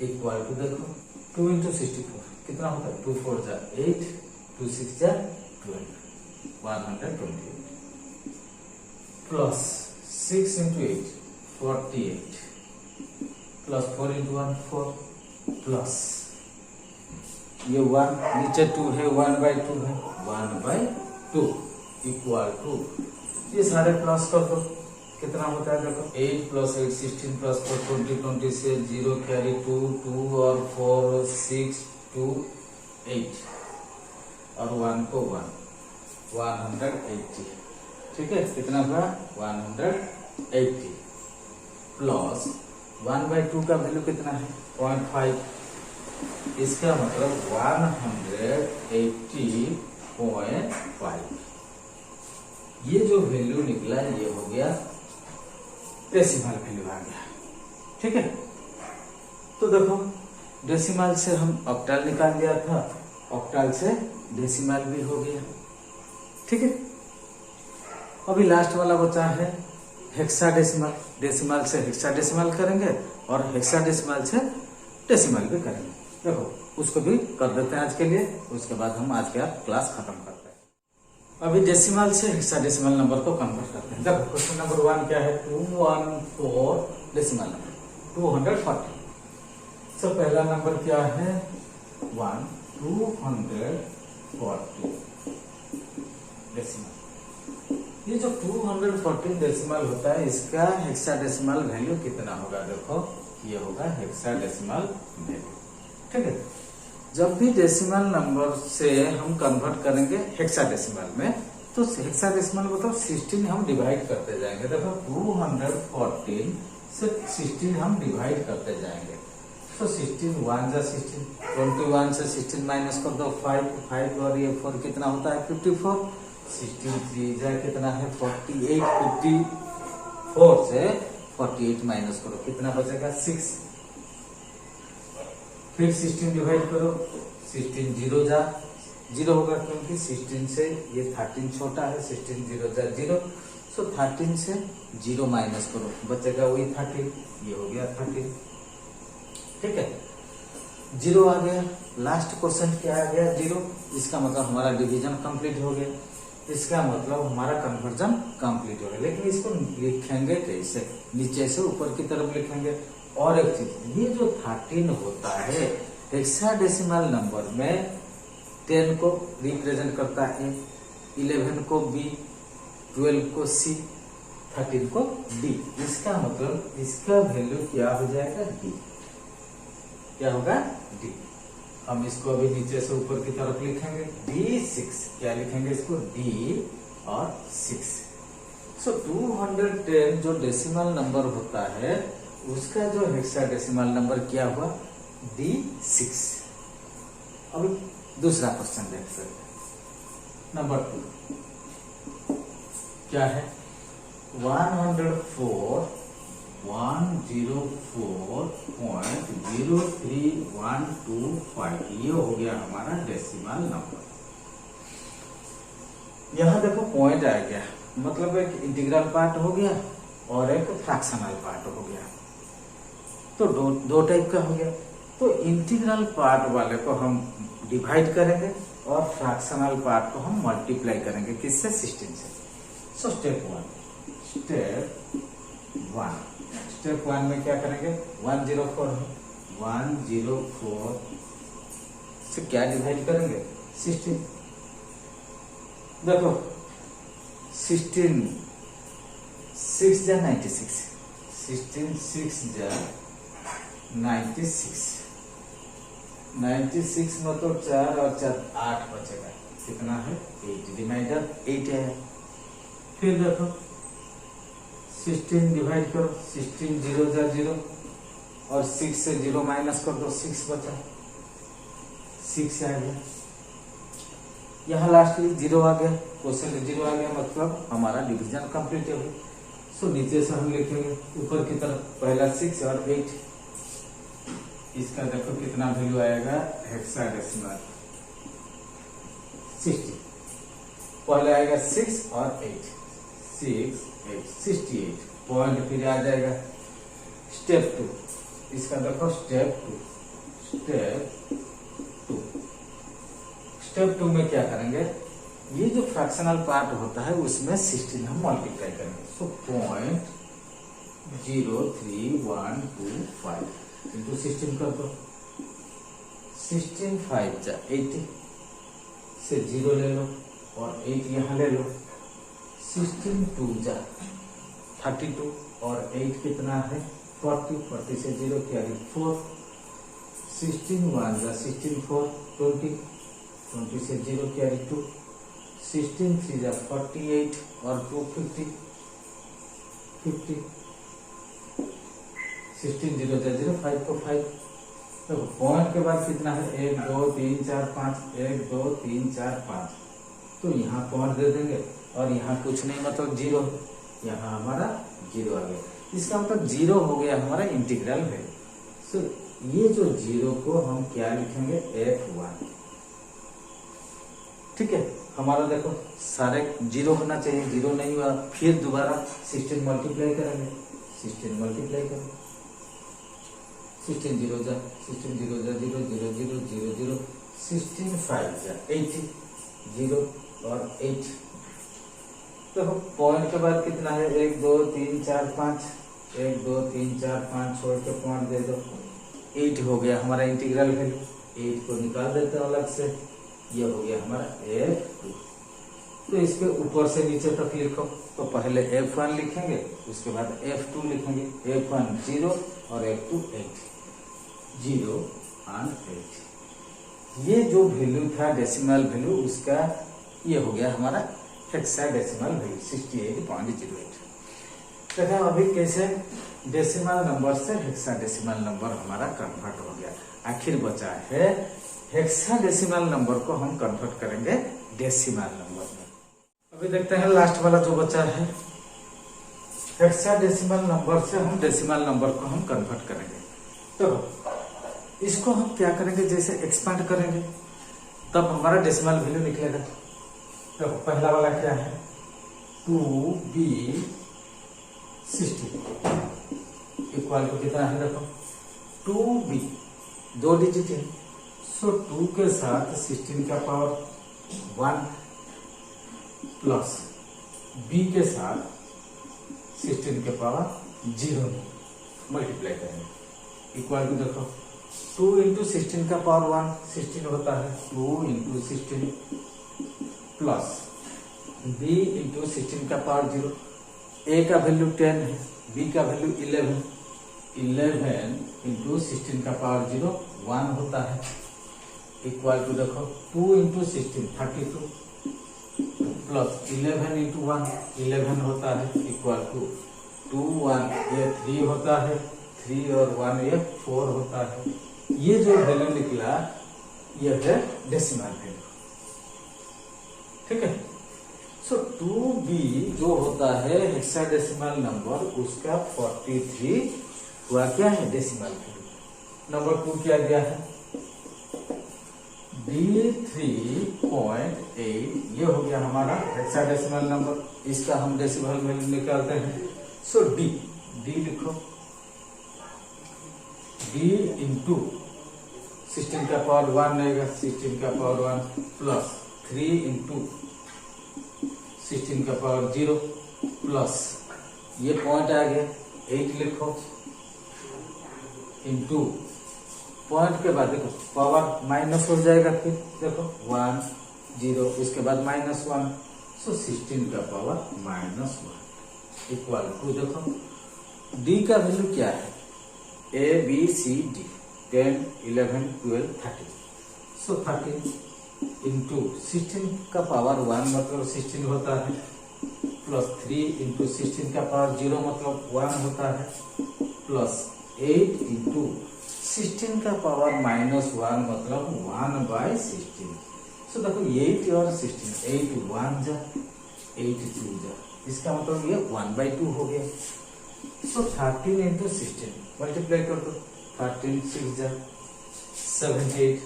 इक्वल टू देखो 2 इंटू 64 कितना होता है, 2 4 जा 8, 2 6 जा 12, 128 plus 6 into 8 48 plus 4 into 1 4 plus ये 1 नीचे 2 है 1/2 है 1/2 इक्वल टू ये सारे प्लस कर दो, कितना होता है देखो 8 प्लस 8 16 प्लस 4 20 20 से 0 कैरी 2 2 और 4 6 2 8 और 1 को 1 180, ठीक है, कितना हुआ 180 प्लस 1/2 का वैल्यू कितना है 0.5, इसका मतलब 180.5। ये जो वैल्यू निकला ये हो गया डेसिमल वैल्यू आ गया, ठीक है। तो देखो डेसिमल से हम ऑक्टल निकाल लिया था, ऑक्टल से डेसिमल भी हो गया, ठीक है। अभी लास्ट वाला बचा है हेक्साडेसिमल, डेसिमल से हेक्साडेसिमल करेंगे और हेक्साडेसिमल से डेसिमल भी करेंगे। देखो उसको भी कर देते हैं आज के लिए, उसके बाद हम आज का क्लास खत्म करते हैं। अभी डेसिमल से हेक्साडेसिमल नंबर को कन्वर्ट करते हैं। देखो क्वेश्चन नंबर 1 क्या है 214 डेसिमल नंबर 240। तो पहला नंबर क्या है 1 240 डेसिमल। ये जो 214 डेसिमल होता है इसका हेक्साडेसिमल वैल्यू कितना होगा, देखो ये होगा हेक्साडेसिमल वैल्यू, ठीक है। जब भी डेसिमल नंबर से हम कन्वर्ट करेंगे हेक्साडेसिमल में, तो हेक्साडेसिमल मतलब 16 हम डिवाइड करते जाएंगे। देखो 214 से 16 हम डिवाइड करते जाएंगे, तो 16 1 जा 16, 21 से 16 माइनस कर दो 5 और ये 4 कितना होता है 54, 16 3 जा कितना है 48, 54 से 48 माइनस करो कितना बचेगा 6, फिर 16 डिवाइड करो 16 0 जा 0 होगा क्योंकि 16 से ये 13 छोटा है, 16 0 जा 0, सो 13 से 0 माइनस करो बचेगा वही 13, ये हो गया 13, ठीक है। 0 आ गया, लास्ट क्वेश्चन क्या आ गया 0, इसका मतलब हमारा डिवीजन कंप्लीट हो गया, इसका मतलब हमारा कन्वर्जन कंप्लीट हो गया। लेकिन इसको लिखेंगे कैसे, नीचे से ऊपर की तरफ लिखेंगे। और एक चीज, ये जो 13 होता है हेक्साडेसिमल नंबर में 10 को रिप्रेजेंट करता है, 11 को B, 12 को C, 13 को D। इसका मतलब इसका वैल्यू क्या हो जाएगा D, क्या होगा D। हम इसको अभी नीचे से ऊपर की तरफ लिखेंगे D6, क्या लिखेंगे इसको D और 6। सो 210 जो डेसिमल नंबर होता है उसका जो हेक्साडेसिमल नंबर क्या हुआ D6। अभी दूसरा क्वेश्चन देख सकते हैं, नंबर 2 क्या है 104.03125, ये हो गया हमारा डेसिमल नंबर। यहां देखो पॉइंट आ गया, मतलब एक इंटीग्रल पार्ट हो गया और एक फ्रैक्शनल पार्ट हो गया, तो दो टाइप का हो गया। तो इंटीग्रल पार्ट वाले को हम डिवाइड करेंगे और फ्रैक्शनल पार्ट को हम मल्टीप्लाई करेंगे किससे 16 से। सो स्टेप 1 में क्या करेंगे 104 है, 104 से क्या डिवाइड करेंगे 16। देखो 16 6 जा 96, 16 6 जा 96, 96 में तो 4 और 4 8 बचेगा, कितना है 8, डिवाइडर 8 है। फिर देखो 16 डिवाइड करो, 16 0 जा 0 और 6 से 0 माइनस कर दो 6 बचा, 6 आ गया। यहाँ लास्टली 0 आ गया, क्वेश्चन 0 आ गया, मतलब हमारा डिवीजन कंप्लीट हो गया। सो नीचे से हम लिखेंगे ऊपर की तरफ पहला 6 और 8, इसका देखो कितना वैल्यू आएगा हेक्साडेसिमल 60। पहले आएगा 6 और 8, 6 8 68 पॉइंट, फिर आ जाएगा स्टेप 2, इसका देखो स्टेप 2 में क्या करेंगे, ये जो फ्रैक्शनल पार्ट होता है उसमें 16 हम मल्टीप्लाई करेंगे। सो 0.03125 इंटू 16 कर दो, 16 5 जा 80 से 0 ले लो और 8 यहाँ ले लो, 16 2 जा 32 और 8 कितना है 40, 40 से 0 क्या है 4, 16 1 जा 16 4 20, 20 से 0 क्या है 2, 16 3 जा 48 और 2 50, 16 0 जा 0 5 को 5। तो पॉइंट के बाद कितना है 1 2 3 4 5, 1 2 3 4 5, तो यहाँ पॉइंट दे देंगे और यहाँ कुछ नहीं मतलब 0, यहाँ हमारा 0 आ गया, इसका मतलब 0 हो गया हमारा इंटीग्रल है। सो ये जो 0 को हम क्या लिखेंगे f1, ठीक है। हमारा देखो सारे 0 होना चाहिए, 0 नहीं हुआ, फिर दोबारा 16 मल्टीप्लाई करेंगे, 16 मल्टीप्लाई करेंगे, 16 0 जा 16 0 जा 0 0 0 0 0, 16 5 जा 80 0 और 8। तो पॉइंट के बाद कितना है 1 2 3 4 5, 1 2 3 4 5 छोड़ के पॉइंट दे दो, 8 हो गया हमारा इंटीग्रल वैल्यू, 8 को निकाल देते हैं अलग से, ये हो गया हमारा f2। तो इसके ऊपर से नीचे तक लिखो, तो पहले f1 लिखेंगे, उसके बाद f2 लिखेंगे, f1 0 और f2 8, 0 और 8। ये जो वैल्यू था डेसिमल वैल्यू उसका ये हो गया हमारा हेक्साडेसिमल वैल्यू 68.08। देखा अभी कैसे डेसिमल नंबर से हेक्साडेसिमल नंबर हमारा कन्वर्ट हो गया। आखिर बचा है हेक्साडेसिमल नंबर को हम कन्वर्ट करेंगे डेसिमल नंबर में। अभी देखते हैं लास्ट वाला जो बचा है, हेक्साडेसिमल नंबर से हम डेसिमल नंबर को हम कन्वर्ट करेंगे। तो इसको हम क्या करेंगे, जैसे एक्सपांड करेंगे तब हमारा डेसिमल वैल्यू निकलेगा। तो पहला वाला क्या है 2b60 इक्वल टू कितना है देखो 2b 2 डिजिट है, सो 2 के साथ 16 का पावर 1 प्लस b के साथ 16 के पावर 0 मल्टीप्लाई करेंगे, इक्वल टू देखो 2 इंटू 16 का पावर 1 16 होता है, 2 इंटू 16 प्लस b इंटू 16 का पावर 0, a का वैल्यू 10 है, b का वैल्यू 11 इंटू 16 का पावर 0 1 होता है, इक्वल टू देखो 2 इंटू 16 32 प्लस 11 इंटू 1 11 होता है, इक्वल टू 2 1 ये 3 होता है, 3 और 1 ये 4 होता है। ये जो वैल्यू निकला ये है डेसिमल वैल्यू, ठीक है। सो 2b जो होता है हेक्साडेसिमल नंबर उसका 43 हुआ क्या है डेसिमल वैल्यू। नंबर 2 क्या गया है D3.8, ये हो गया हमारा हेक्साडेसिमल नंबर, इसका हम डेसिमल वैल्यू निकालते हैं। सो D लिखो, D इंटू 16 का पावर 1 रहेगा, 16 का पावर 1 प्लस 3 इंटू 16 का पावर 0 प्लस ये पॉइंट आ गया 8 लिखो, इंटू पॉइंट के बाद देखो पावर माइनस हो जाएगा, फिर देखो 1 0 इसके बाद -1, सो 16 का पावर -1 इक्वल टू देखो D का वैल्यू क्या है A B C D 10 11 12 13, so 13 into 16 का पावर 1 मतलब 16 होता है, प्लस 3 इंटू 16 का पावर 0 मतलब 1 होता है, प्लस 8 इंटू 16 का पावर -1 मतलब 1/16। सो देखो 8 और 16 8 1 जा 8 2 जा इसका मतलब ये 1/2 हो गया। सो 13 इंटू 16 मल्टीप्लाई कर दो। 13 6 जा 78,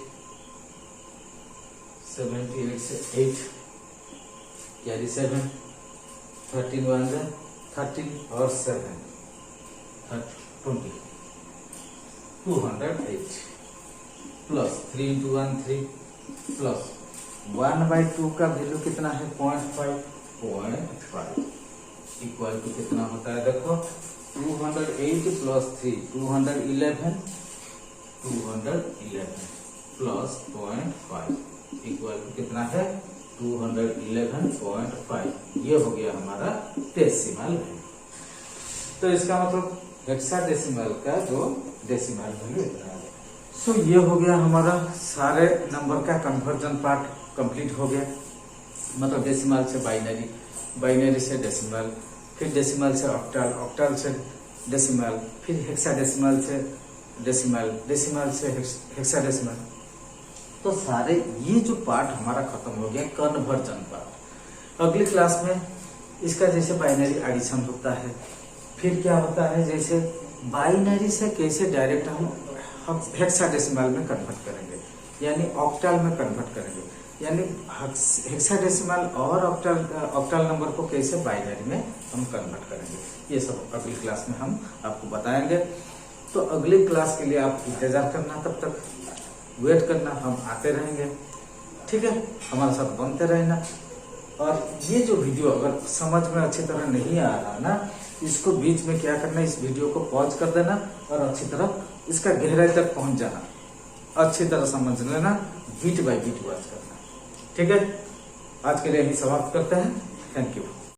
78 से 8 कैरी 7, 13 1 जा 13 और 7 20, 208 प्लस 3 इंटू 1 3 प्लस 1/2 का वैल्यू कितना है 0.5 इक्वल टू कितना होता है देखो 208 प्लस 3 211 प्लस 0.5 इक्वल टू कितना है 211.5। ये हो गया हमारा डेसिमल वैल्यू। तो इसका मतलब हेक्साडेसिमल का जो डेसिमल वैल्यू इतना है। सो ये हो गया हमारा सारे नंबर का कन्वर्जन पार्ट कंप्लीट हो गया। मतलब डेसिमल से बाइनरी, बाइनरी से डेसिमल, फिर डेसिमल से ऑक्टल, ऑक्टल से डेसिमल, फिर हेक्साडेसिमल से डेसिमल, डेसिमल से हेक्साडेसिमल। तो सारे ये जो पार्ट हमारा खत्म हो गया कन्वर्जन पार्ट। अगली क्लास में इसका जैसे बाइनरी एडिशन होता है, फिर क्या होता है जैसे बाइनरी से कैसे डायरेक्ट हम हेक्साडेसिमल में कन्वर्ट करेंगे, यानी ऑक्टल में कन्वर्ट करेंगे, यानी हेक्साडेसिमल और ऑक्टल नंबर को कैसे बाइनरी में हम कन्वर्ट करेंगे। ये सब अगली क्लास में हम आपको बताएंगे। तो अगली क्लास के लिए आप इंतजार करना, तब तक वेट करना, हम आते रहेंगे। ठीक है, हमारे साथ बनते रहना। और ये जो वीडियो अगर समझ में अच्छी तरह नहीं आ रहा ना, इसको बीच में क्या करना, इस वीडियो को पॉज कर देना और अच्छी तरह इसका गहराई तक पहुंच जाना, अच्छी तरह समझ लेना, बीट बाय बीट वॉच करना। ठीक है, आज के लिए यही समाप्त करते हैं। Thank you.